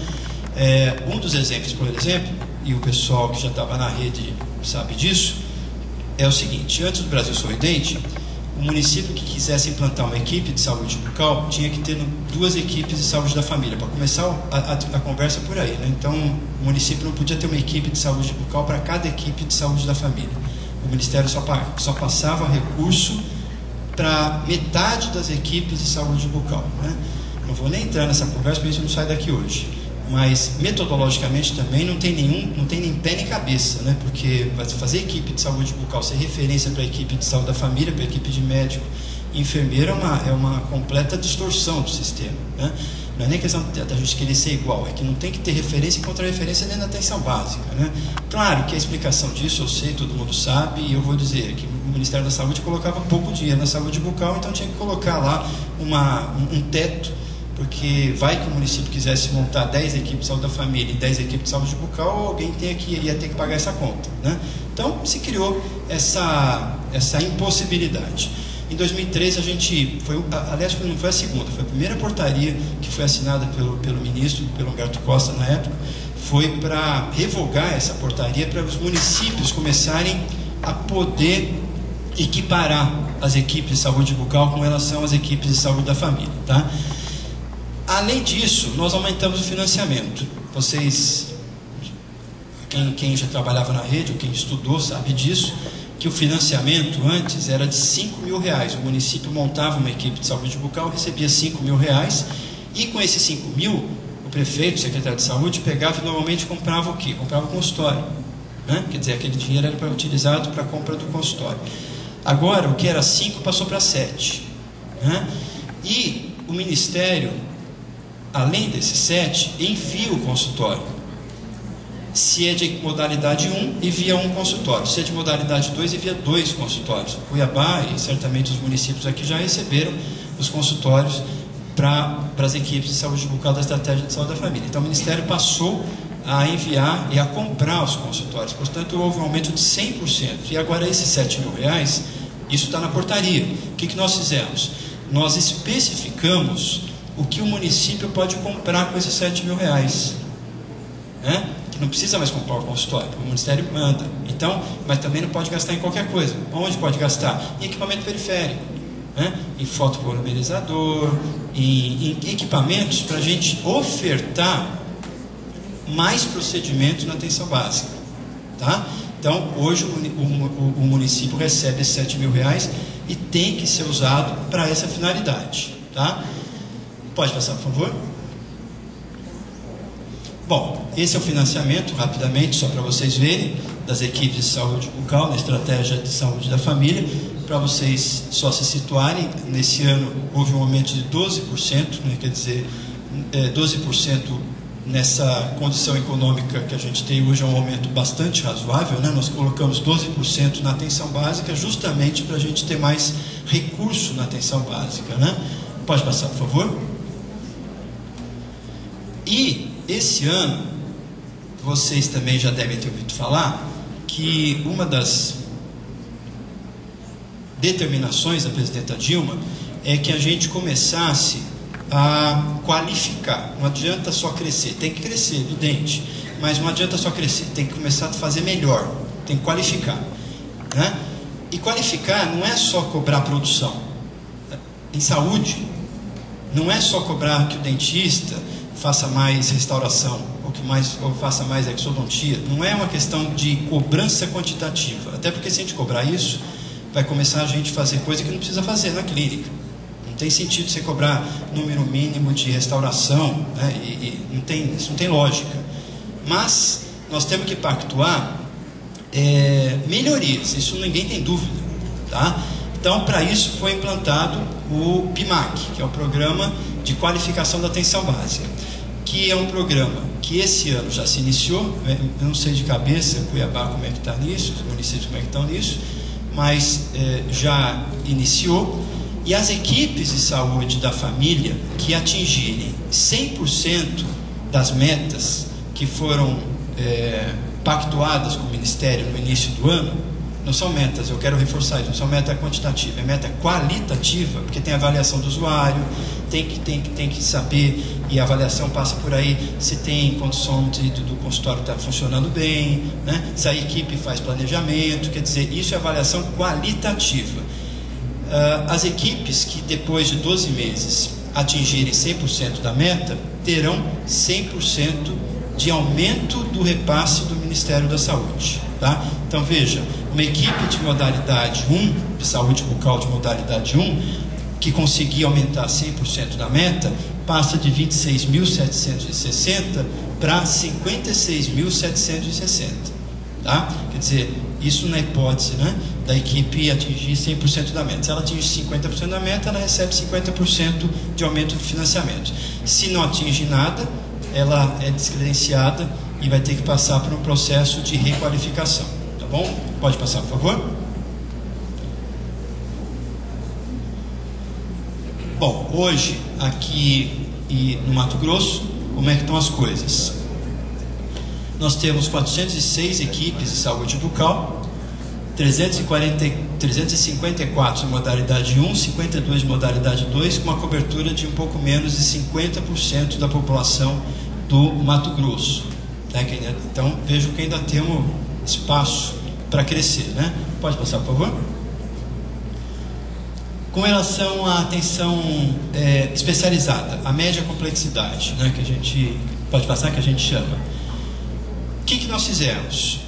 Um dos exemplos, por exemplo, e o pessoal que já estava na rede sabe disso, é o seguinte: antes do Brasil Sorridente, o município que quisesse implantar uma equipe de saúde bucal tinha que ter 2 equipes de saúde da família, para começar a conversa por aí, né? Então, o município não podia ter uma equipe de saúde bucal para cada equipe de saúde da família. O Ministério só passava recurso para metade das equipes de saúde bucal, né? Não vou nem entrar nessa conversa, porque a gente não sai daqui hoje. Mas metodologicamente também não tem nem pé nem cabeça, né? Porque fazer equipe de saúde bucal ser referência para a equipe de saúde da família, para a equipe de médico e enfermeiro é uma completa distorção do sistema, né? Não é nem questão da gente querer ser igual, é que não tem que ter referência e contra-referência dentro da atenção básica, né? Claro que a explicação disso eu sei, todo mundo sabe, e eu vou dizer que o Ministério da Saúde colocava pouco dinheiro na saúde bucal, então tinha que colocar lá um teto, porque vai que o município quisesse montar 10 equipes de saúde da família e 10 equipes de saúde bucal, alguém ia ter que pagar essa conta, né? Então se criou essa impossibilidade. Em 2013 a gente aliás não foi a segunda, foi a primeira portaria que foi assinada pelo ministro, pelo Humberto Costa na época, foi para revogar essa portaria para os municípios começarem a poder equiparar as equipes de saúde bucal com relação às equipes de saúde da família, tá? Além disso, nós aumentamos o financiamento. Vocês, quem já trabalhava na rede, ou quem estudou, sabe disso, que o financiamento antes era de R$5.000. O município montava uma equipe de saúde bucal, recebia R$5.000, e com esses 5.000, o prefeito, o secretário de saúde, pegava e normalmente comprava o quê? Comprava o consultório, né? Quer dizer, aquele dinheiro era utilizado para a compra do consultório. Agora, o que era 5 passou para 7, né? E o Ministério, além desses 7, envia o consultório. Se é de modalidade 1, envia um consultório. Se é de modalidade 2, envia 2 consultórios. Cuiabá e certamente os municípios aqui já receberam os consultórios para as equipes de saúde bucal da estratégia de saúde da família. Então o Ministério passou a enviar e a comprar os consultórios. Portanto, houve um aumento de 100%. E agora esses R$7.000, isso está na portaria. O que nós fizemos? Nós especificamos o que o município pode comprar com esses R$7.000, né? Que não precisa mais comprar o consultório, o Ministério manda. Então, mas também não pode gastar em qualquer coisa. Onde pode gastar? Em equipamento periférico, né? Em fotopolimerizador, em equipamentos para a gente ofertar mais procedimentos na atenção básica, tá? Então, hoje o município recebe esses R$7.000 e tem que ser usado para essa finalidade, tá? Pode passar, por favor? Bom, esse é o financiamento, rapidamente, só para vocês verem, das equipes de saúde bucal, na estratégia de saúde da família. Para vocês só se situarem, nesse ano houve um aumento de 12%, né? Quer dizer, 12% nessa condição econômica que a gente tem hoje é um aumento bastante razoável, né? Nós colocamos 12% na atenção básica, justamente para a gente ter mais recurso na atenção básica, né? Pode passar, por favor? E esse ano, vocês também já devem ter ouvido falar que uma das determinações da presidenta Dilma é que a gente começasse a qualificar. Não adianta só crescer, tem que crescer, evidente, mas não adianta só crescer, tem que começar a fazer melhor, tem que qualificar, né? E qualificar não é só cobrar produção. Em saúde, não é só cobrar que o dentista faça mais restauração ou faça mais exodontia. Não é uma questão de cobrança quantitativa, até porque se a gente cobrar isso, vai começar a gente fazer coisa que não precisa fazer na clínica, tem sentido você cobrar número mínimo de restauração, né? Isso não tem lógica. Mas nós temos que pactuar melhorias, isso ninguém tem dúvida, tá? Então, para isso foi implantado o PIMAC, que é o Programa de Qualificação da Atenção Básica, que é um programa que esse ano já se iniciou. Eu não sei de cabeça, Cuiabá, como é que está nisso, os municípios como é que estão nisso, mas já iniciou. E as equipes de saúde da família que atingirem 100% das metas que foram pactuadas com o Ministério no início do ano, não são metas, eu quero reforçar isso, não são meta quantitativa, é meta qualitativa, porque tem avaliação do usuário, tem que saber, e a avaliação passa por aí, se tem condição do consultório estar funcionando bem, né? Se a equipe faz planejamento, quer dizer, isso é avaliação qualitativa. As equipes que depois de 12 meses atingirem 100% da meta, terão 100% de aumento do repasse do Ministério da Saúde, tá? Então veja, uma equipe de modalidade 1, de saúde bucal de modalidade 1, que conseguir aumentar 100% da meta, passa de 26.760 para 56.760, tá? Quer dizer, isso na hipótese, né, da equipe atingir 100% da meta. Se ela atingir 50% da meta, ela recebe 50% de aumento do financiamento. Se não atinge nada, ela é descredenciada e vai ter que passar por um processo de requalificação, tá bom? Pode passar, por favor. Bom, hoje aqui no Mato Grosso, como é que estão as coisas? Nós temos 406 equipes de saúde bucal, 354 de modalidade 1, 52 de modalidade 2, com uma cobertura de um pouco menos de 50% da população do Mato Grosso. Então, vejam que ainda temos espaço para crescer, né? Pode passar, por favor. Com relação à atenção especializada, a média complexidade, né, que a gente pode passar, que a gente chama. O que nós fizemos?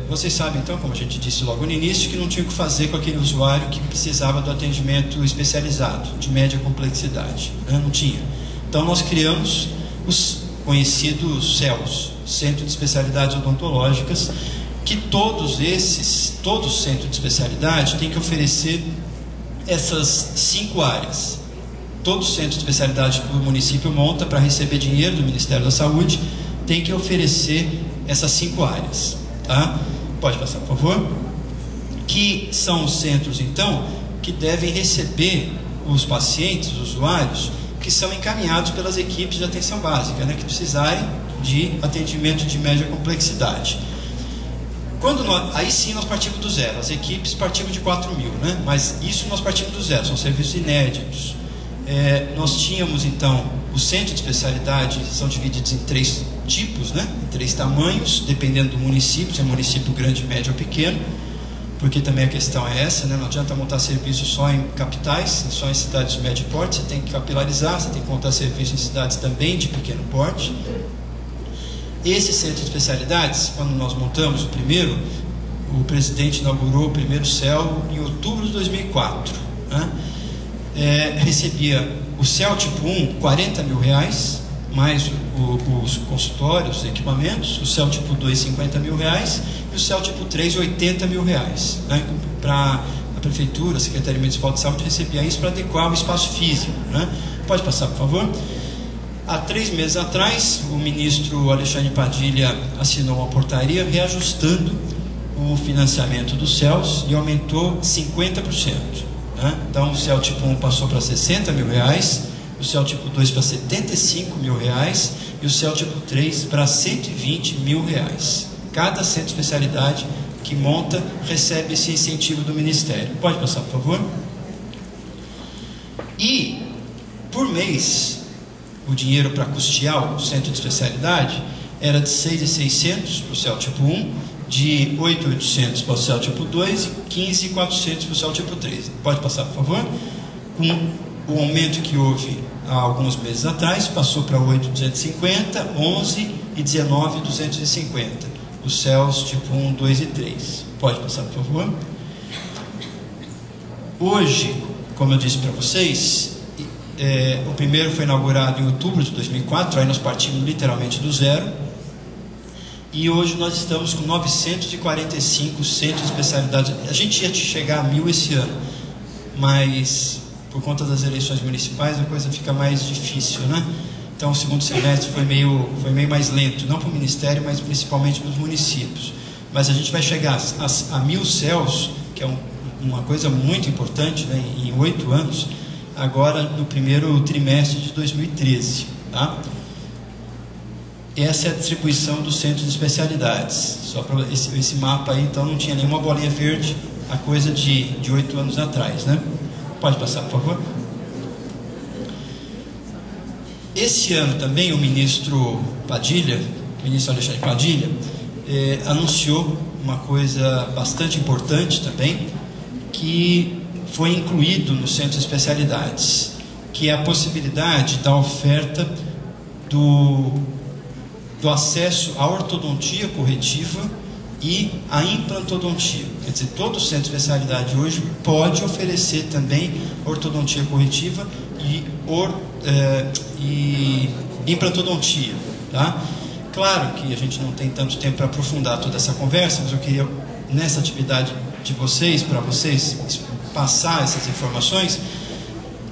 Vocês sabem, então, como a gente disse logo no início, que não tinha o que fazer com aquele usuário que precisava do atendimento especializado, de média complexidade, né? Não tinha. Então, nós criamos os conhecidos CELs, Centro de Especialidades Odontológicas, que todos centros de especialidade têm que oferecer essas 5 áreas. Todo centro de especialidade que o município monta para receber dinheiro do Ministério da Saúde tem que oferecer essas 5 áreas, tá? Pode passar, por favor. Que são os centros, então, que devem receber os pacientes, os usuários, que são encaminhados pelas equipes de atenção básica, né, que precisarem de atendimento de média complexidade. Aí sim nós partimos do zero. As equipes partimos de 4.000, né? Mas isso nós partimos do zero, são serviços inéditos. Nós tínhamos então, os centros de especialidade são divididos em 3 tipos, né? Em 3 tamanhos, dependendo do município, se é município grande, médio ou pequeno, porque também a questão é essa, né? Não adianta montar serviço só em capitais, só em cidades de médio porte, você tem que capilarizar, você tem que montar serviço em cidades também de pequeno porte. Esse centro de especialidades, quando nós montamos o primeiro, o presidente inaugurou o primeiro CEL em outubro de 2004, né? Recebia o CEL tipo 1, R$40.000, mais os consultórios, os equipamentos, o CEL tipo 2, R$50.000, e o CEL tipo 3, R$80.000, né? Para a Prefeitura, a Secretaria Municipal de Saúde recebia isso para adequar o espaço físico, né? Pode passar, por favor. Há 3 meses atrás, o ministro Alexandre Padilha assinou uma portaria reajustando o financiamento dos CELs e aumentou 50%. Né? Então, o CEL tipo 1 passou para R$60.000, o CEL tipo 2 para R$75.000 e o CEL tipo 3 para R$120.000. Cada centro de especialidade que monta recebe esse incentivo do Ministério. Pode passar, por favor. E, por mês, o dinheiro para custear o centro de especialidade era de R$6.600 para o CEL tipo 1, de R$8.800 para o CEL tipo 2 e R$15.400 para o CEL tipo 3. Pode passar, por favor. Com o aumento que houve há alguns meses atrás, passou para R$8.250, R$11 e R$19.250. Os CELs tipo 1, 2 e 3. Pode passar, por favor. Hoje, como eu disse para vocês, O primeiro foi inaugurado em outubro de 2004, aí nós partimos literalmente do zero. E hoje nós estamos com 945 centros de especialidade. A gente ia chegar a 1000 esse ano, mas por conta das eleições municipais a coisa fica mais difícil, né? Então o segundo semestre foi meio mais lento, não para o Ministério, mas principalmente para os municípios. Mas a gente vai chegar a 1000 CELs, que é uma coisa muito importante, né, em 8 anos, agora no primeiro trimestre de 2013. Tá? Essa é a distribuição dos centros de especialidades. Só para esse mapa aí, então não tinha nenhuma bolinha verde, a coisa de 8 anos atrás. Né? Pode passar, por favor. Esse ano também o ministro Alexandre Padilha, anunciou uma coisa bastante importante também, que foi incluído no centro de especialidades, que é a possibilidade da oferta do acesso à ortodontia corretiva e à implantodontia. Quer dizer, todo centro de especialidade hoje pode oferecer também ortodontia corretiva e implantodontia, tá? Claro que a gente não tem tanto tempo para aprofundar toda essa conversa, mas eu queria, nessa atividade de vocês, para vocês passar essas informações.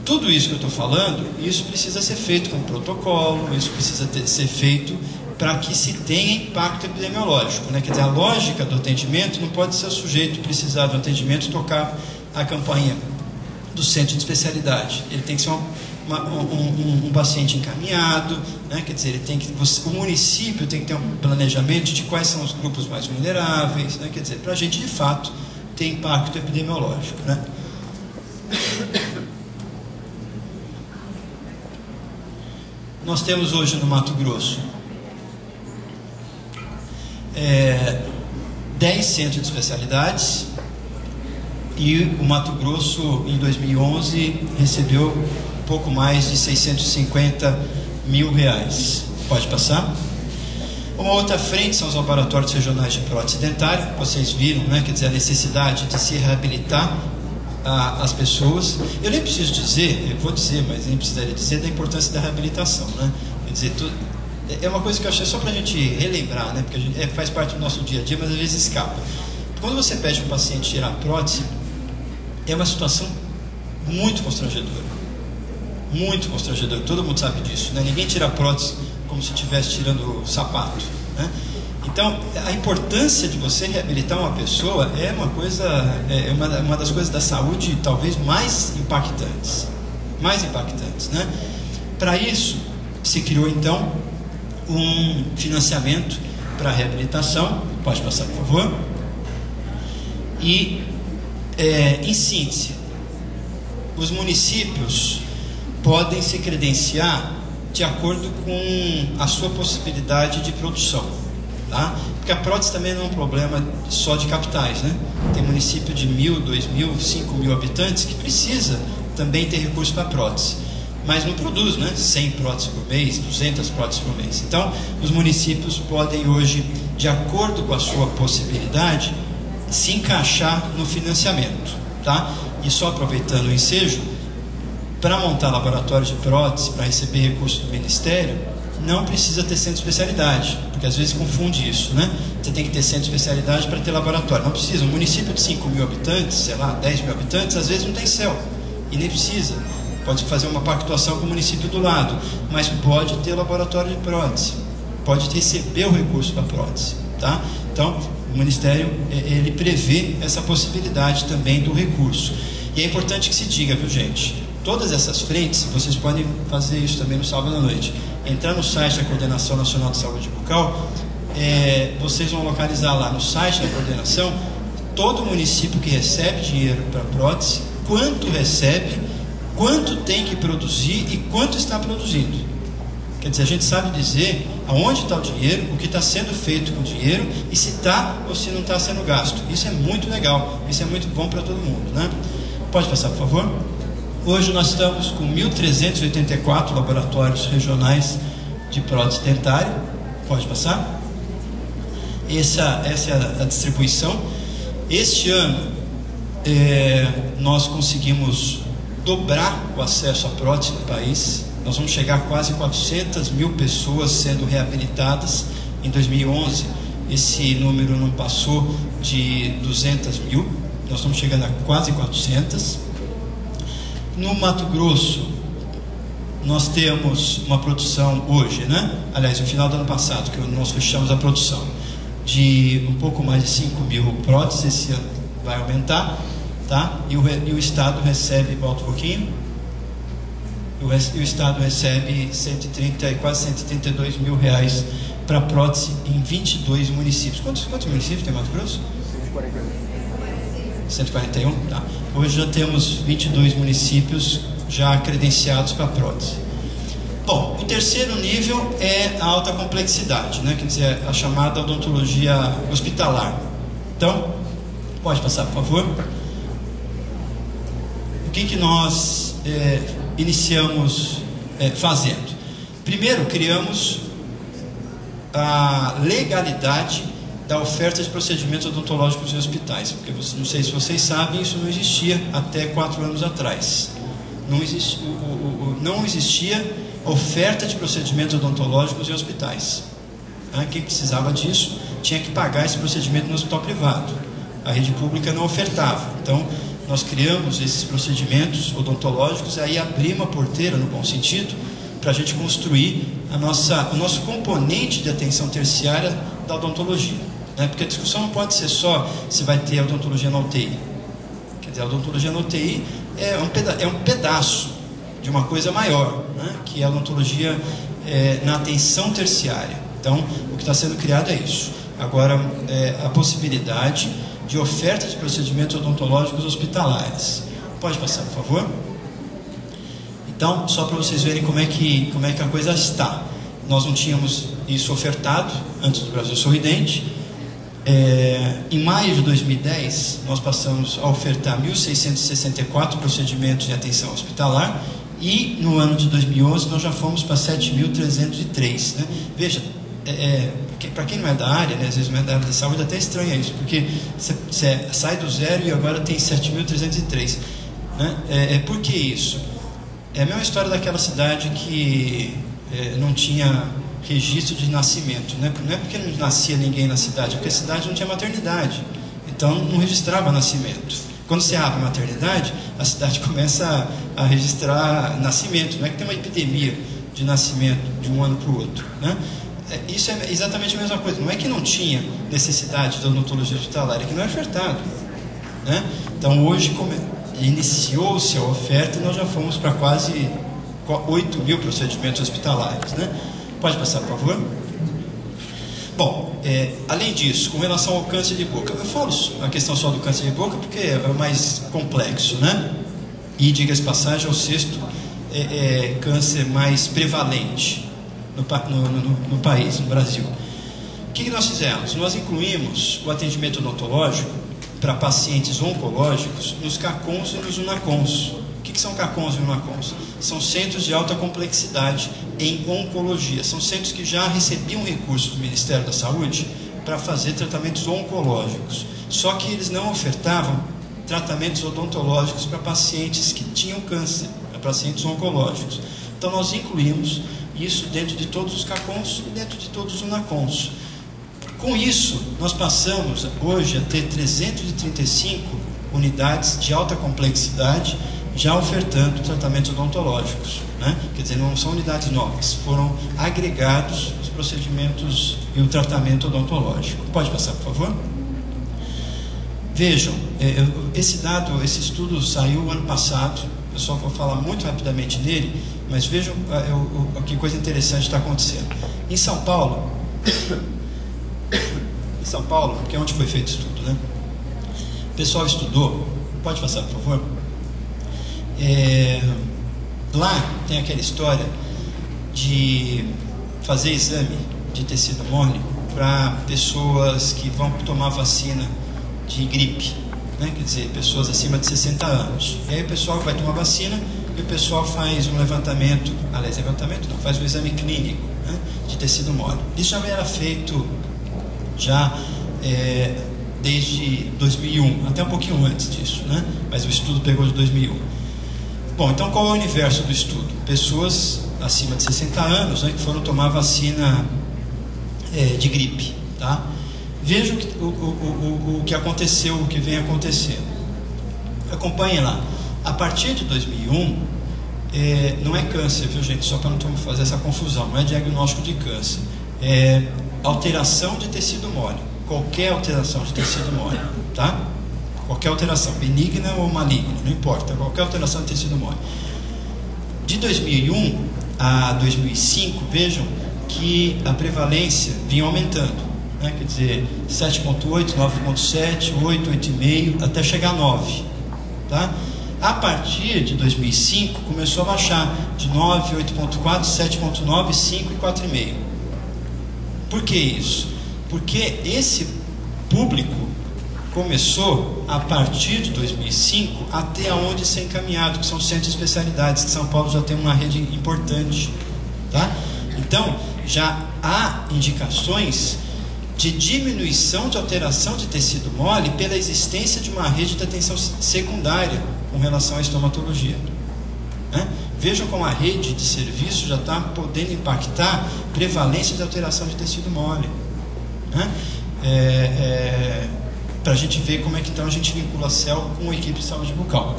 Tudo isso que eu estou falando, isso precisa ser feito com protocolo, isso precisa ser feito para que se tenha impacto epidemiológico, né? Quer dizer, a lógica do atendimento não pode ser o sujeito precisar do atendimento tocar a campainha do centro de especialidade. Ele tem que ser um paciente encaminhado, né? Quer dizer, o município tem que ter um planejamento de quais são os grupos mais vulneráveis, né? Quer dizer, para a gente de fato ter impacto epidemiológico, né? Nós temos hoje no Mato Grosso 10 centros de especialidades, e o Mato Grosso em 2011 recebeu um pouco mais de R$650 mil. Pode passar. Uma outra frente são os laboratórios regionais de prótese dentária. Vocês viram, né? Quer dizer, a necessidade de se reabilitar as pessoas. Eu nem preciso dizer, eu vou dizer, mas nem precisaria dizer da importância da reabilitação, né? Quer dizer, é uma coisa que eu achei só para a gente relembrar, né? Porque a gente, faz parte do nosso dia a dia, mas às vezes escapa. Quando você pede para um paciente tirar a prótese, é uma situação muito constrangedora. Muito constrangedora, todo mundo sabe disso, né? Ninguém tira a prótese como se estivesse tirando o sapato, né? Então, a importância de você reabilitar uma pessoa é uma coisa, uma das coisas da saúde talvez mais impactantes, né? Para isso, se criou então um financiamento para a reabilitação. Pode passar, por favor. E, em síntese, os municípios podem se credenciar de acordo com a sua possibilidade de produção, tá? Porque a prótese também não é um problema só de capitais, né? Tem município de 1.000, 2.000, 5.000 habitantes que precisa também ter recurso para prótese, mas não produz, né? 100 próteses por mês, 200 próteses por mês. Então, os municípios podem hoje, de acordo com a sua possibilidade, se encaixar no financiamento, tá? E só aproveitando o ensejo, para montar laboratório de prótese, para receber recurso do Ministério, não precisa ter centro de especialidade, porque às vezes confunde isso, né? Você tem que ter centro de especialidade para ter laboratório. Não precisa. Um município de 5.000 habitantes, sei lá, 10.000 habitantes, às vezes não tem CEL, e nem precisa. Pode fazer uma pactuação com o município do lado, mas pode ter laboratório de prótese, pode receber o recurso da prótese, tá? Então, o Ministério, ele prevê essa possibilidade também do recurso. E é importante que se diga, viu, gente? Todas essas frentes, vocês podem fazer isso também no sábado à noite. Entrar no site da Coordenação Nacional de Saúde Bucal, vocês vão localizar lá no site da coordenação todo município que recebe dinheiro para prótese, quanto recebe, quanto tem que produzir e quanto está produzindo. Quer dizer, a gente sabe dizer aonde está o dinheiro, o que está sendo feito com o dinheiro e se está ou se não está sendo gasto. Isso é muito legal, isso é muito bom para todo mundo, né? Pode passar, por favor. Hoje nós estamos com 1.384 laboratórios regionais de prótese dentária. Pode passar. Essa é a distribuição. Este ano nós conseguimos dobrar o acesso à prótese no país. Nós vamos chegar a quase 400 mil pessoas sendo reabilitadas. Em 2011, esse número não passou de 200 mil. Nós estamos chegando a quase 400. No Mato Grosso, nós temos uma produção hoje, né? Aliás, no final do ano passado, que nós fechamos a produção, de um pouco mais de 5 mil próteses. Esse ano vai aumentar, tá? E o Estado recebe, volta um pouquinho, o Estado recebe 130, quase 132 mil reais para prótese em 22 municípios. Quantos municípios tem Mato Grosso? 141, tá. Hoje já temos 22 municípios já credenciados para prótese. Bom, o terceiro nível é a alta complexidade, né? Quer dizer, a chamada odontologia hospitalar. Então, pode passar, por favor. O que nós iniciamos fazendo? Primeiro, criamos a legalidade da oferta de procedimentos odontológicos em hospitais, porque não sei se vocês sabem, isso não existia até 4 anos atrás. Não existia oferta de procedimentos odontológicos em hospitais. Quem precisava disso tinha que pagar esse procedimento no hospital privado. A rede pública não ofertava. Então, nós criamos esses procedimentos odontológicos, aí abrimos a porteira, no bom sentido, para a gente construir o nosso componente de atenção terciária da odontologia. Porque a discussão não pode ser só se vai ter odontologia na UTI. Quer dizer, a odontologia na UTI é um pedaço de uma coisa maior, né? Que é a odontologia na atenção terciária. Então, o que está sendo criado é isso. Agora, a possibilidade de oferta de procedimentos odontológicos hospitalares. Pode passar, por favor? Então, só para vocês verem como é que a coisa está. Nós não tínhamos isso ofertado antes do Brasil Sorridente. Em maio de 2010, nós passamos a ofertar 1.664 procedimentos de atenção hospitalar, e no ano de 2011 nós já fomos para 7.303. Né? Veja, para quem não é da área, né, às vezes não é da área da saúde, até estranha isso, porque você sai do zero e agora tem 7.303. Né? Por que isso? É a mesma história daquela cidade que não tinha registro de nascimento, né? Não é porque não nascia ninguém na cidade, é porque a cidade não tinha maternidade, então não registrava nascimento. Quando você abre a maternidade, a cidade começa a registrar nascimento. Não é que tem uma epidemia de nascimento de um ano para o outro, né? Isso é exatamente a mesma coisa. Não é que não tinha necessidade da odontologia hospitalar, é que não é ofertado, né? Então hoje iniciou-se a oferta e nós já fomos para quase 8 mil procedimentos hospitalares, né? Pode passar, por favor? Bom, além disso, com relação ao câncer de boca, eu falo a questão só do câncer de boca porque é o mais complexo, né? E, diga-se de passagem, é o 6º câncer mais prevalente no país, no Brasil. O que nós fizemos? Nós incluímos o atendimento odontológico para pacientes oncológicos nos CACONs e nos UNACONs. O que são CACONs e UNACONs? São centros de alta complexidade em oncologia. São centros que já recebiam recursos do Ministério da Saúde para fazer tratamentos oncológicos. Só que eles não ofertavam tratamentos odontológicos para pacientes que tinham câncer, para pacientes oncológicos. Então nós incluímos isso dentro de todos os CACONs e dentro de todos os UNACONs. Com isso, nós passamos hoje a ter 335 unidades de alta complexidade já ofertando tratamentos odontológicos, né? Quer dizer, não são unidades novas, foram agregados os procedimentos e o tratamento odontológico. Pode passar, por favor? Vejam, esse estudo saiu ano passado, eu só vou falar muito rapidamente nele, mas vejam que coisa interessante está acontecendo. Em São Paulo, que é onde foi feito o estudo, né? O pessoal estudou, pode passar, por favor? Lá tem aquela história de fazer exame de tecido mole para pessoas que vão tomar vacina de gripe, né? Quer dizer, pessoas acima de 60 anos. E aí o pessoal vai tomar vacina e o pessoal faz um levantamento, faz um exame clínico, né, de tecido mole. Isso já era feito desde 2001, até um pouquinho antes disso, né? Mas o estudo pegou de 2001. Bom, então qual é o universo do estudo? Pessoas acima de 60 anos, né, que foram tomar vacina de gripe, tá? Veja o que aconteceu, o que vem acontecendo. Acompanhem lá. A partir de 2001, não é câncer, viu, gente? Só para não fazer essa confusão, não é diagnóstico de câncer. É alteração de tecido mole. Qualquer alteração de tecido mole, tá? Qualquer alteração, benigna ou maligna, não importa. Qualquer alteração de tecido mole. De 2001 a 2005, vejam que a prevalência vinha aumentando, né? Quer dizer, 7,8, 9,7, 8, 8,5, até chegar a 9, tá? A partir de 2005 começou a baixar de 9, 8,4, 7,9, 5 e 4,5. Por que isso? Porque esse público começou a partir de 2005 a ter aonde ser encaminhado, que são centros de especialidades, que São Paulo já tem uma rede importante, tá? Então já há indicações de diminuição de alteração de tecido mole pela existência de uma rede de atenção secundária com relação à estomatologia, né? Vejam como a rede de serviço já está podendo impactar prevalência de alteração de tecido mole, né? Para a gente ver como é que então a gente vincula a CEL com a equipe de saúde bucal.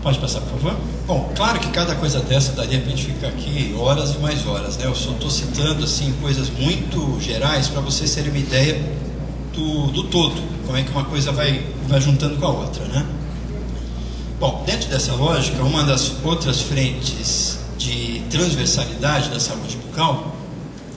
Pode passar, por favor? Bom, claro que cada coisa dessa daria para a gente ficar aqui horas e mais horas, né? Eu só estou citando assim coisas muito gerais para vocês terem uma ideia do todo, como é que uma coisa vai juntando com a outra, né? Bom, dentro dessa lógica, uma das outras frentes de transversalidade da saúde bucal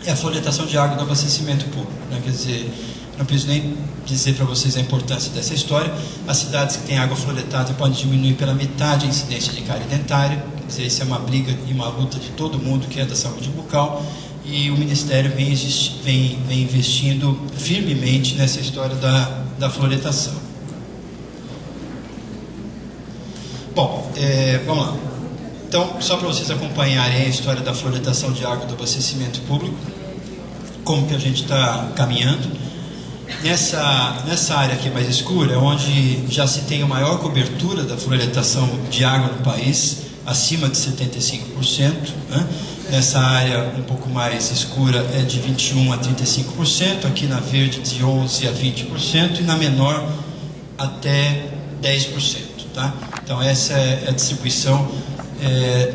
é a fluoretação de água do abastecimento público, né? Quer dizer, não preciso nem dizer para vocês a importância dessa história. As cidades que têm água fluoretada podem diminuir pela metade a incidência de cárie dentária. Quer dizer, isso é uma briga e uma luta de todo mundo que é da saúde bucal, e o Ministério vem investindo firmemente nessa história da fluoretação. Bom, vamos lá. Então, só para vocês acompanharem a história da fluoretação de água do abastecimento público, como que a gente está caminhando. Nessa área aqui mais escura, onde já se tem a maior cobertura da fluoretação de água no país, acima de 75%, né? Nessa área um pouco mais escura é de 21% a 35%, aqui na verde de 11% a 20% e na menor até 10%, tá? Então essa é a distribuição.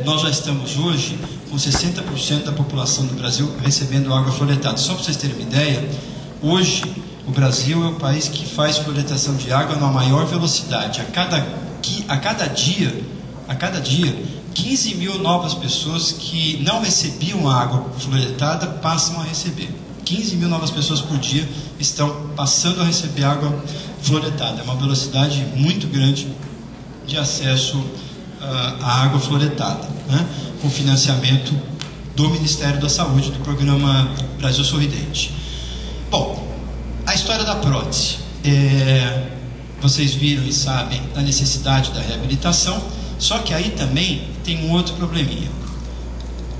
Nós já estamos hoje com 60% da população do Brasil recebendo água fluoretada. Só para vocês terem uma ideia, hoje o Brasil é o país que faz fluoretação de água na maior velocidade. A cada dia, 15 mil novas pessoas que não recebiam água fluoretada passam a receber. 15 mil novas pessoas por dia estão passando a receber água fluoretada. É uma velocidade muito grande de acesso à água fluoretada, né? Com financiamento do Ministério da Saúde, do programa Brasil Sorridente. Bom, a história da prótese. Vocês viram e sabem da necessidade da reabilitação, só que aí também tem um outro probleminha.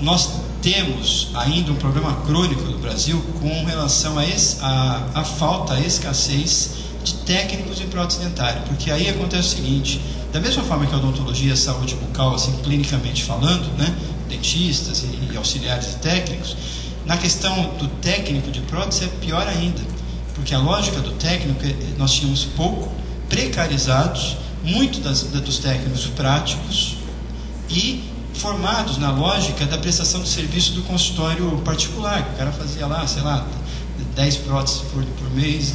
Nós temos ainda um problema crônico no Brasil com relação à falta, à escassez de técnicos em prótese dentária, porque aí acontece o seguinte: da mesma forma que a odontologia, a saúde bucal, assim, clinicamente falando, né, dentistas e auxiliares e técnicos, na questão do técnico de prótese é pior ainda, porque a lógica do técnico, nós tínhamos pouco, precarizados, muito dos técnicos práticos e formados na lógica da prestação de serviço do consultório particular, que o cara fazia lá, sei lá, 10 próteses por mês,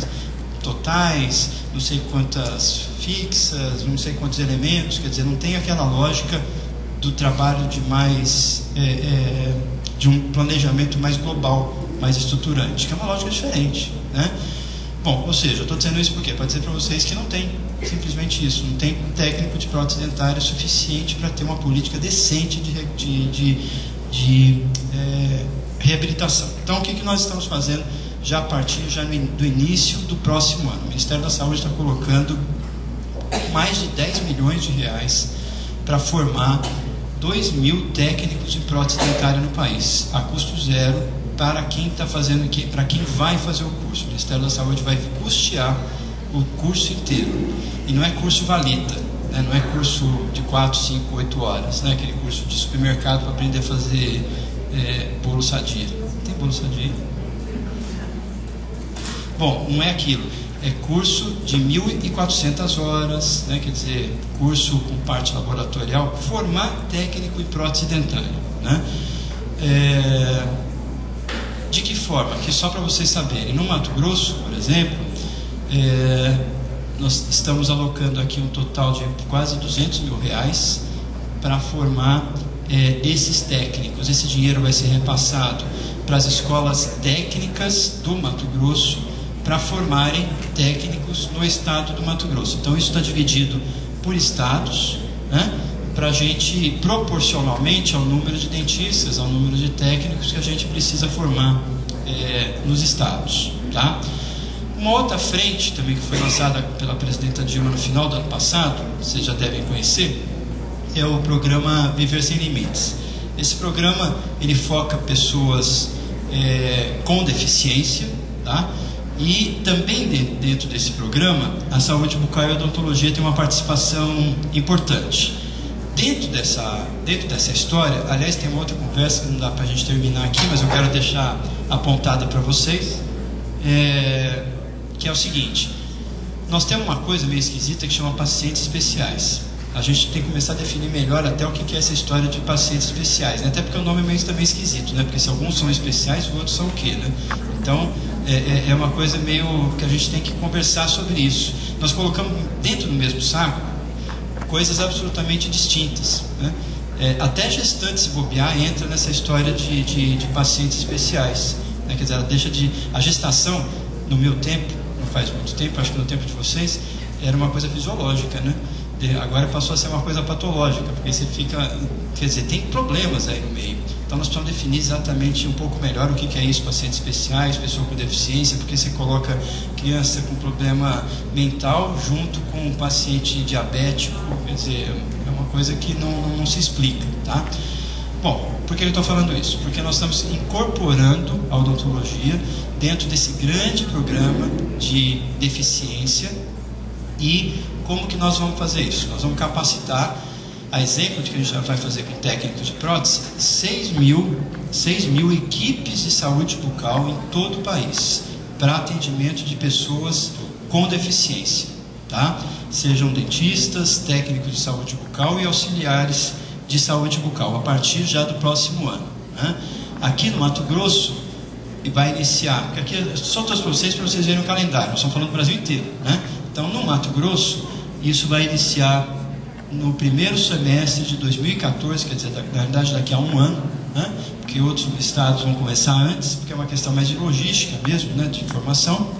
totais, não sei quantas fixas, não sei quantos elementos. Quer dizer, não tem aquela lógica do trabalho de um planejamento mais global, mais estruturante, que é uma lógica diferente, né? Bom, ou seja, eu estou dizendo isso porque para dizer para vocês que não tem simplesmente isso, não tem técnico de prótese dentária suficiente para ter uma política decente de reabilitação. Então, o que nós estamos fazendo já a partir do início do próximo ano? O Ministério da Saúde está colocando mais de 10 milhões de reais para formar 2.000 técnicos em prótese dentária no país, a custo zero, para quem está fazendo, para quem vai fazer o curso. O Ministério da Saúde vai custear o curso inteiro, e não é curso valida, né? Não é curso de 4, 5, 8 horas, né? Aquele curso de supermercado para aprender a fazer bolo sadia. Tem bolo sadia? Bom, não é aquilo. É curso de 1.400 horas, né? Quer dizer, curso com parte laboratorial, formar técnico em prótese dentária, né? De que forma? Que só para vocês saberem, no Mato Grosso, por exemplo, nós estamos alocando aqui um total de quase R$200 mil para formar esses técnicos. Esse dinheiro vai ser repassado para as escolas técnicas do Mato Grosso para formarem técnicos no estado do Mato Grosso. Então isso está dividido por estados, né? Para a gente, proporcionalmente ao número de dentistas, ao número de técnicos que a gente precisa formar nos estados, tá? Uma outra frente também que foi lançada pela presidenta Dilma no final do ano passado, vocês já devem conhecer, é o programa Viver Sem Limites. Esse programa, ele foca pessoas com deficiência, tá? E também dentro desse programa, a saúde bucal e a odontologia tem uma participação importante. Dentro dessa história, aliás, tem uma outra conversa que não dá para a gente terminar aqui, mas eu quero deixar apontada para vocês, que é o seguinte: nós temos uma coisa meio esquisita que chama pacientes especiais. A gente tem que começar a definir melhor até o que é essa história de pacientes especiais, né? Até porque o nome é meio também esquisito, né? Porque se alguns são especiais, os outros são o quê, né? Então, é uma coisa meio que a gente tem que conversar sobre isso. Nós colocamos dentro do mesmo saco coisas absolutamente distintas, né? Até gestante, se bobear, entra nessa história de pacientes especiais, né? Quer dizer, a gestação, no meu tempo, não faz muito tempo, acho que no tempo de vocês, era uma coisa fisiológica, né? Agora passou a ser uma coisa patológica, porque você fica, quer dizer, tem problemas aí no meio. Então nós precisamos definir exatamente um pouco melhor o que é isso, pacientes especiais, pessoa com deficiência, porque você coloca criança com problema mental junto com um paciente diabético, quer dizer, é uma coisa que não se explica, tá? Bom, por que eu estou falando isso? Porque nós estamos incorporando a odontologia dentro desse grande programa de deficiência. E como que nós vamos fazer isso? Nós vamos capacitar, a exemplo de que a gente já vai fazer com técnicos de prótese, 6 mil equipes de saúde bucal em todo o país, para atendimento de pessoas com deficiência, tá? Sejam dentistas, técnicos de saúde bucal e auxiliares de saúde bucal, a partir já do próximo ano, né? Aqui no Mato Grosso, vai iniciar, porque aqui só trouxe para vocês verem o calendário, nós estamos falando do Brasil inteiro, né? Então, no Mato Grosso, isso vai iniciar no primeiro semestre de 2014, quer dizer, na verdade daqui a um ano, né? Porque outros estados vão começar antes, porque é uma questão mais de logística mesmo, né? De formação.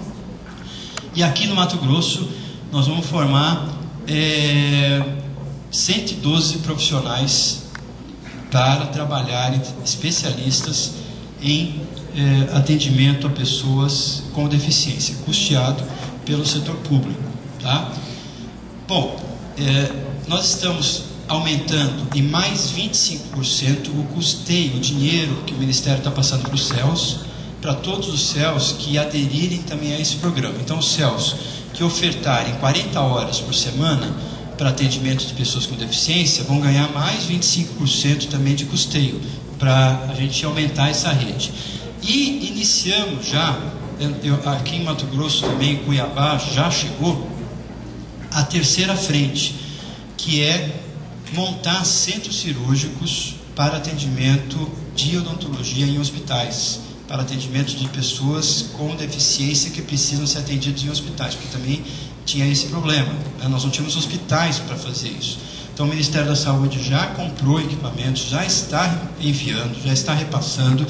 E aqui no Mato Grosso, nós vamos formar 112 profissionais para trabalharem, especialistas em atendimento a pessoas com deficiência, custeado pelo setor público, tá? Bom, nós estamos aumentando em mais 25% o custeio, o dinheiro que o Ministério está passando para os CELS, para todos os CELS que aderirem também a esse programa. Então, os CELS que ofertarem 40 horas por semana para atendimento de pessoas com deficiência vão ganhar mais 25% também de custeio, para a gente aumentar essa rede. E iniciamos já, aqui em Mato Grosso também, em Cuiabá, já chegou a terceira frente, que é montar centros cirúrgicos para atendimento de odontologia em hospitais, para atendimento de pessoas com deficiência que precisam ser atendidas em hospitais, porque também tinha esse problema, né? Nós não tínhamos hospitais para fazer isso. Então o Ministério da Saúde já comprou equipamentos, já está enviando, já está repassando,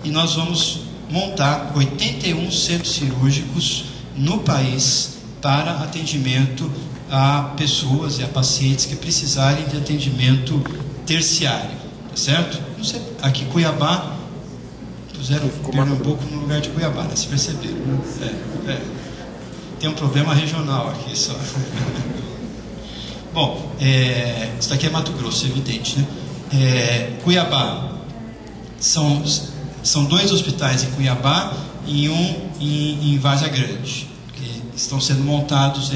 e nós vamos montar 81 centros cirúrgicos no país para atendimento a pessoas e a pacientes que precisarem de atendimento terciário, tá certo? Não sei, aqui Cuiabá, puseram Pernambuco no lugar de Cuiabá, né? Se perceberam, né? Tem um problema regional aqui só. Bom, isso daqui é Mato Grosso, é evidente, né? Cuiabá, são 2 hospitais em Cuiabá e um em Várzea Grande, estão sendo montados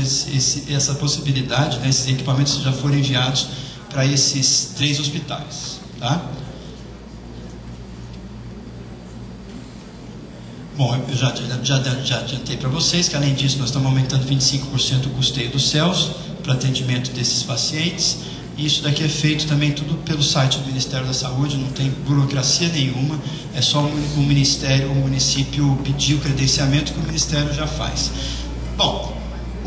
essa possibilidade, né, esses equipamentos já foram enviados para esses 3 hospitais, tá? Bom, eu já adiantei para vocês que, além disso, nós estamos aumentando 25% o custeio do CELS para atendimento desses pacientes. E isso daqui é feito também tudo pelo site do Ministério da Saúde, não tem burocracia nenhuma, é só o Ministério, o município pedir o credenciamento que o Ministério já faz. Bom,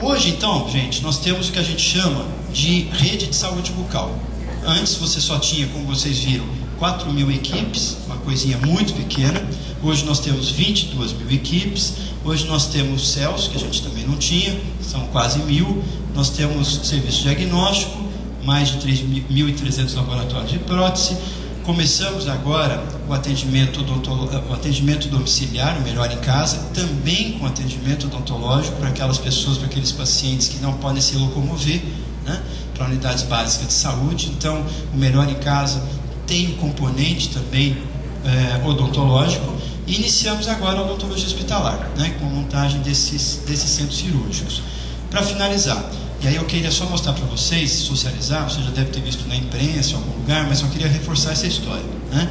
hoje então, gente, nós temos o que a gente chama de rede de saúde bucal. Antes você só tinha, como vocês viram, 4.000 equipes, uma coisinha muito pequena. Hoje nós temos 22.000 equipes. Hoje nós temos CELS, que a gente também não tinha, são quase 1.000. Nós temos serviço diagnóstico, mais de 3.300 laboratórios de prótese. Começamos agora o atendimento domiciliar, o Melhor em Casa, também com atendimento odontológico para aquelas pessoas, para aqueles pacientes que não podem se locomover, né, para unidades básicas de saúde. Então, o Melhor em Casa tem um componente também odontológico. E iniciamos agora a odontologia hospitalar, né, com a montagem desses centros cirúrgicos. Para finalizar, e aí eu queria só mostrar para vocês, socializar, você já deve ter visto na imprensa, em algum lugar, mas eu queria reforçar essa história, né?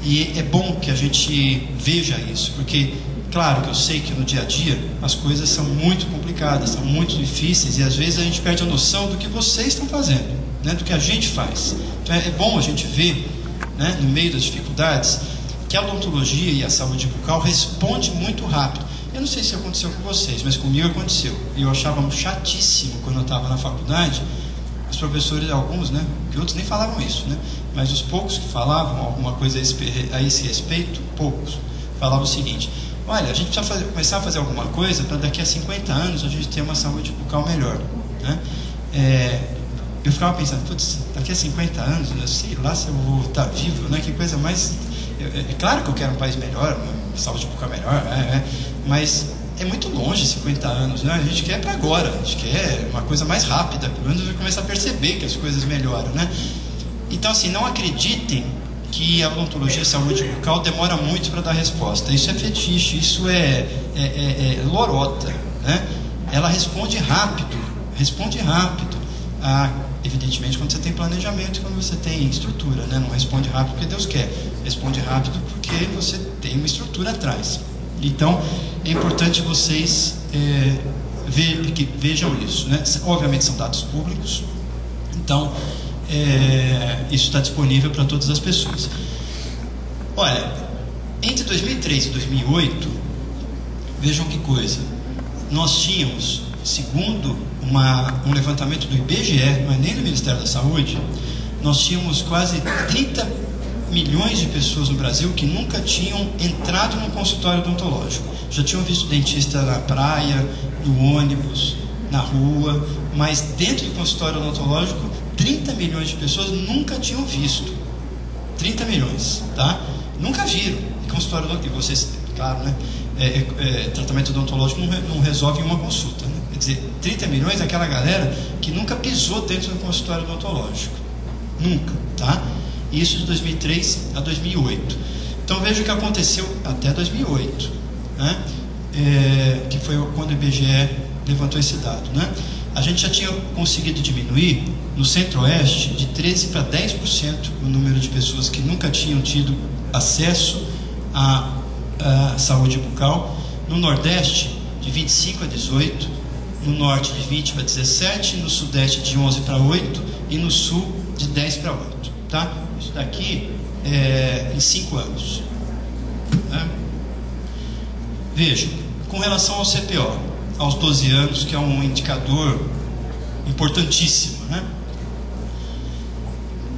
E é bom que a gente veja isso, porque, claro que eu sei que no dia a dia as coisas são muito complicadas, são muito difíceis, e às vezes a gente perde a noção do que vocês estão fazendo, né, do que a gente faz. Então é bom a gente ver, né, no meio das dificuldades, que a odontologia e a saúde bucal responde muito rápido. Eu não sei se aconteceu com vocês, mas comigo aconteceu. E eu achava chatíssimo quando eu estava na faculdade, os professores, alguns, né, que outros nem falavam isso, né, mas os poucos que falavam alguma coisa a esse respeito, poucos, falavam o seguinte: olha, a gente precisa começar a fazer alguma coisa para daqui a 50 anos a gente ter uma saúde bucal melhor, né? Eu ficava pensando, putz, daqui a 50 anos, eu sei lá se eu vou estar vivo, né? Que coisa mais... É claro que eu quero um país melhor, uma saúde bucal melhor, mas é muito longe 50 anos, né? A gente quer para agora, a gente quer uma coisa mais rápida, pelo menos vai começar a perceber que as coisas melhoram, né? Então, assim, não acreditem que a odontologia e saúde bucal demora muito para dar resposta. Isso é fetiche, isso é lorota, né? Ela responde rápido, evidentemente quando você tem planejamento, quando você tem estrutura, né? Não responde rápido porque Deus quer, responde rápido porque você tem uma estrutura atrás. Então é importante vocês vejam isso, né? Obviamente são dados públicos, então isso está disponível para todas as pessoas. Olha, entre 2003 e 2008, vejam que coisa, nós tínhamos, segundo um levantamento do IBGE, não é nem do Ministério da Saúde, nós tínhamos quase 30 milhões de pessoas no Brasil que nunca tinham entrado num consultório odontológico. Já tinham visto dentista na praia, no ônibus, na rua, mas dentro do consultório odontológico, 30 milhões de pessoas nunca tinham visto. 30 milhões, tá? Nunca viram. E consultório odontológico, e vocês, claro, né? Tratamento odontológico não resolve em uma consulta, né? Quer dizer, 30 milhões é aquela galera que nunca pisou dentro do consultório odontológico. Nunca, tá? Isso de 2003 a 2008. Então veja o que aconteceu até 2008, né? Que foi quando o IBGE levantou esse dado, né? A gente já tinha conseguido diminuir no Centro-Oeste de 13% para 10% o número de pessoas que nunca tinham tido acesso à saúde bucal. No Nordeste, de 25% a 18%, no Norte, de 20% para 17%, no Sudeste, de 11% para 8% e no Sul, de 10% para 8%. Tá? Isso daqui em 5 anos. Né? Vejam, com relação ao CPO, aos 12 anos, que é um indicador importantíssimo, né?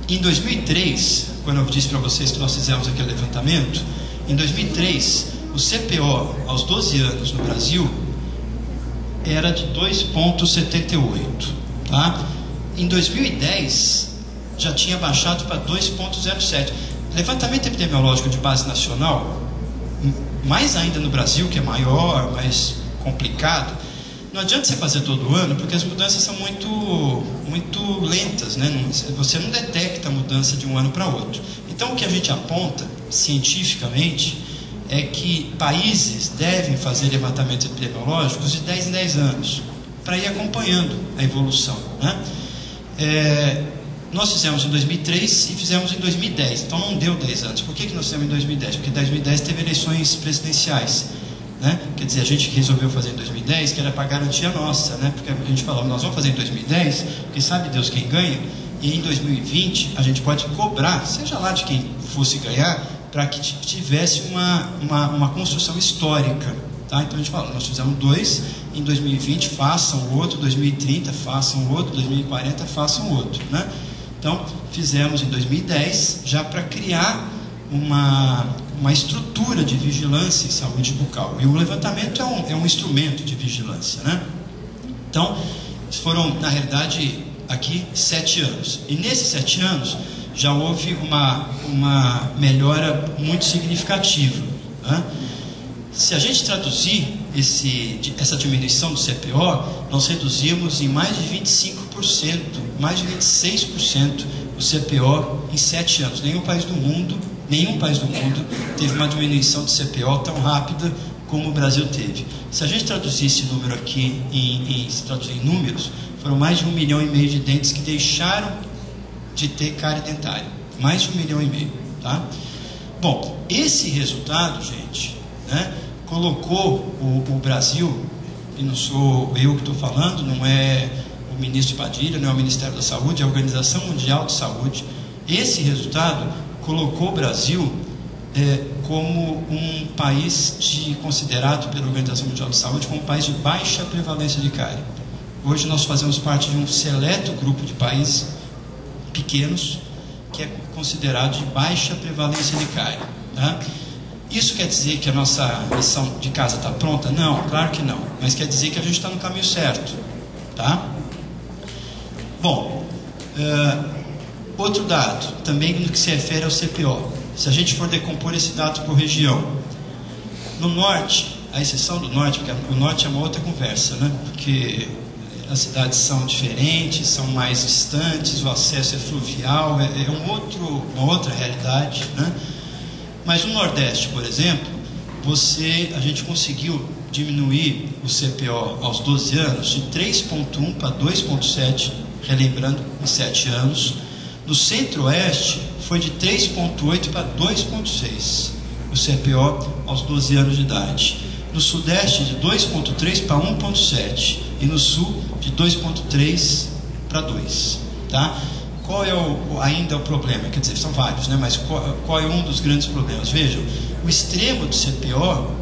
Em 2003, quando eu disse para vocês que nós fizemos aquele levantamento, em 2003, o CPO aos 12 anos no Brasil era de 2,78, tá? Em 2010, já tinha baixado para 2,07. Levantamento epidemiológico de base nacional, mais ainda no Brasil, que é maior, mais complicado, não adianta você fazer todo ano, porque as mudanças são muito lentas, né? Você não detecta a mudança de um ano para outro. Então, o que a gente aponta, cientificamente, é que países devem fazer levantamentos epidemiológicos de 10 em 10 anos, para ir acompanhando a evolução, né? Nós fizemos em 2003 e fizemos em 2010, então não deu 10 anos. Por que nós fizemos em 2010? Porque em 2010 teve eleições presidenciais, né? Quer dizer, a gente resolveu fazer em 2010, que era para garantir a nossa, né? Porque a gente falou, nós vamos fazer em 2010, porque sabe Deus quem ganha, e em 2020 a gente pode cobrar, seja lá de quem fosse ganhar, para que tivesse uma construção histórica, tá? Então a gente falou, nós fizemos 2, em 2020 façam o outro, 2030 façam o outro, 2040 façam o outro, né? Então, fizemos em 2010, já para criar uma estrutura de vigilância em saúde bucal. E o levantamento é um instrumento de vigilância, né? Então, foram, na realidade, aqui 7 anos. E nesses 7 anos, já houve uma melhora muito significativa, né? Se a gente traduzir essa diminuição do CPO, nós reduzimos em mais de 25%, mais de 26% o CPO em 7 anos. Nenhum país do mundo teve uma diminuição de CPO tão rápida como o Brasil teve. Se a gente traduzir esse número aqui, se traduzir em números, foram mais de 1,5 milhão de dentes que deixaram de ter cárie dentária. Mais de 1,5 milhão, tá? Bom, esse resultado, gente, né, colocou o Brasil, e não sou eu que estou falando, não é o ministro Padilha, não é o Ministério da Saúde, é a Organização Mundial de Saúde. Esse resultado colocou o Brasil como um país considerado pela Organização Mundial de Saúde como um país de baixa prevalência de cárie. Hoje nós fazemos parte de um seleto grupo de países pequenos que é considerado de baixa prevalência de cárie, tá? Isso quer dizer que a nossa lição de casa está pronta? Não, claro que não. Mas quer dizer que a gente está no caminho certo, tá? Bom, outro dado, também no que se refere ao CPO. Se a gente for decompor esse dado por região, no norte, a exceção do norte, porque o norte é uma outra conversa, né? Porque as cidades são diferentes, são mais distantes, o acesso é fluvial, uma outra realidade, né? Mas no Nordeste, por exemplo, a gente conseguiu diminuir o CPO aos 12 anos de 3,1 para 2,7, relembrando, em 7 anos. No Centro-Oeste, foi de 3,8 para 2,6 o CPO aos 12 anos de idade. No Sudeste, de 2,3 para 1,7. E no Sul, de 2,3 para 2. Tá? Qual é ainda o problema? Quer dizer, são vários, né? Mas qual é um dos grandes problemas? Vejam, o extremo do CPO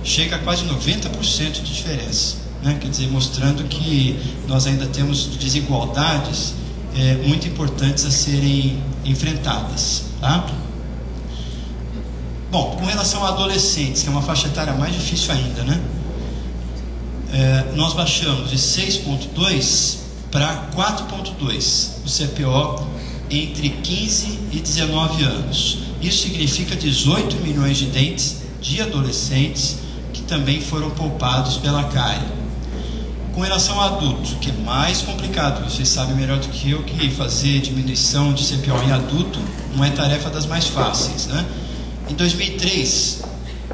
chega a quase 90% de diferença, né? Quer dizer, mostrando que nós ainda temos desigualdades muito importantes a serem enfrentadas, tá? Bom, com relação a adolescentes, que é uma faixa etária mais difícil ainda, né? Nós baixamos de 6,2 para 4,2 o CPO entre 15 e 19 anos. Isso significa 18 milhões de dentes de adolescentes que também foram poupados pela cárie. Com relação ao adulto, que é mais complicado, vocês sabem melhor do que eu que fazer diminuição de CPO em adulto não é tarefa das mais fáceis, né? Em 2003,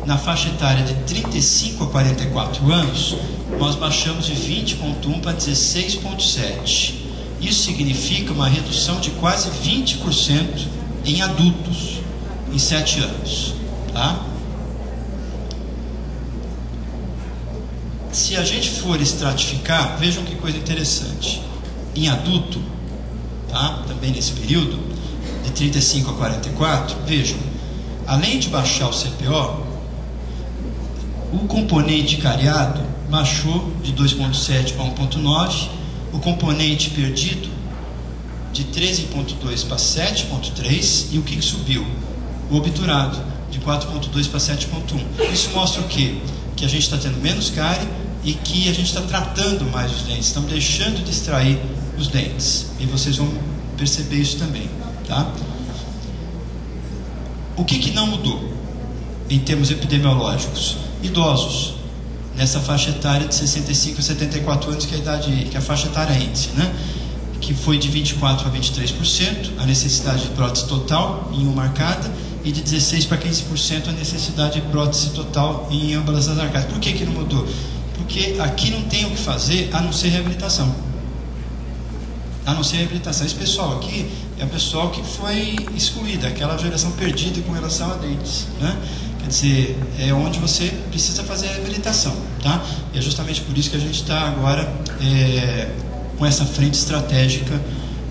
na faixa etária de 35 a 44 anos, nós baixamos de 20,1 para 16,7. Isso significa uma redução de quase 20% em adultos em 7 anos, tá? Se a gente for estratificar, vejam que coisa interessante. Em adulto, tá? Também nesse período, de 35 a 44, vejam, além de baixar o CPO, o componente cariado baixou de 2,7 para 1,9, o componente perdido de 13,2 para 7,3, e o que subiu? O obturado, de 4,2 para 7,1. Isso mostra o quê? Que a gente está tendo menos cárie e que a gente está tratando mais os dentes, estamos deixando de extrair os dentes. E vocês vão perceber isso também, tá? O que não mudou em termos epidemiológicos? Idosos, nessa faixa etária de 65 a 74 anos, que é a faixa etária índice, né? Que foi de 24% a 23%, a necessidade de prótese total em 1 marcada, e de 16% para 15% a necessidade de prótese total em ambas as arcádias. Por que não mudou? Porque aqui não tem o que fazer a não ser reabilitação. A não ser reabilitação. Esse pessoal aqui é o pessoal que foi excluído, aquela geração perdida com relação a dentes, né? Quer dizer, é onde você precisa fazer a reabilitação, tá? E é justamente por isso que a gente está agora com essa frente estratégica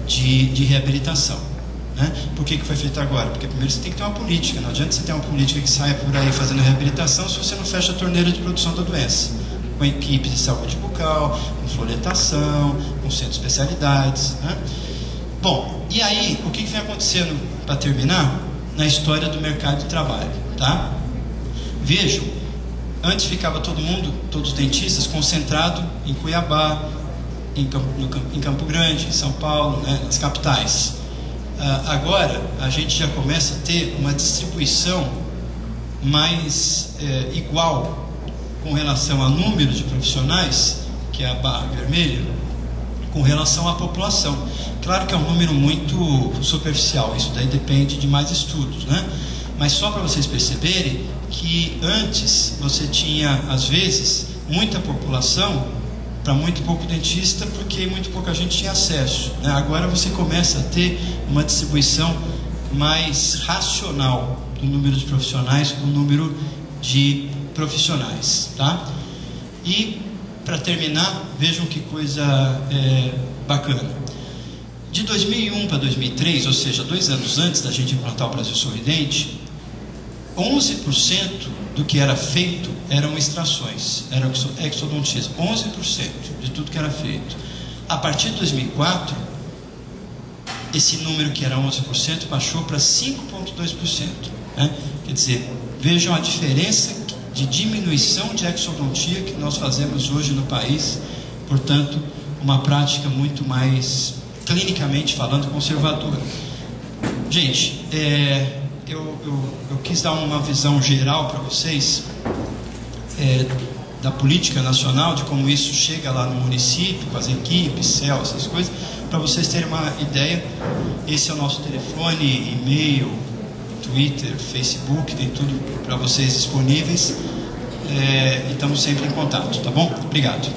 de reabilitação, né? Por que foi feito agora? Porque primeiro você tem que ter uma política. Não adianta você ter uma política que saia por aí fazendo reabilitação se você não fecha a torneira de produção da doença, com equipes de saúde bucal, com floretação, com centro de especialidades, né? Bom, e aí, o que vem acontecendo, para terminar, na história do mercado de trabalho, tá? Vejam, antes ficava todo mundo, todos os dentistas, concentrado em Cuiabá, em Campo Grande, em São Paulo, né, nas capitais. Agora, a gente já começa a ter uma distribuição mais igual com relação ao número de profissionais, que é a barra vermelha, com relação à população. Claro que é um número muito superficial, isso daí depende de mais estudos, né? Mas só para vocês perceberem que antes você tinha, às vezes, muita população para muito pouco dentista, porque muito pouca gente tinha acesso, né? Agora você começa a ter uma distribuição mais racional do número de profissionais com o número de profissionais, tá? E para terminar, vejam que coisa bacana. De 2001 para 2003, ou seja, 2 anos antes da gente implantar o Brasil Sorridente, 11% do que era feito eram extrações, era exodontia, 11% de tudo que era feito. A partir de 2004, esse número que era 11% baixou para 5,2%, né? Quer dizer, vejam a diferença de diminuição de exodontia que nós fazemos hoje no país. Portanto, uma prática muito mais, clinicamente falando, conservadora. Gente, eu quis dar uma visão geral para vocês da política nacional, de como isso chega lá no município, com as equipes, CEL, essas coisas, para vocês terem uma ideia. Esse é o nosso telefone, e-mail, Twitter, Facebook, tem tudo para vocês disponíveis, e estamos sempre em contato, tá bom? Obrigado.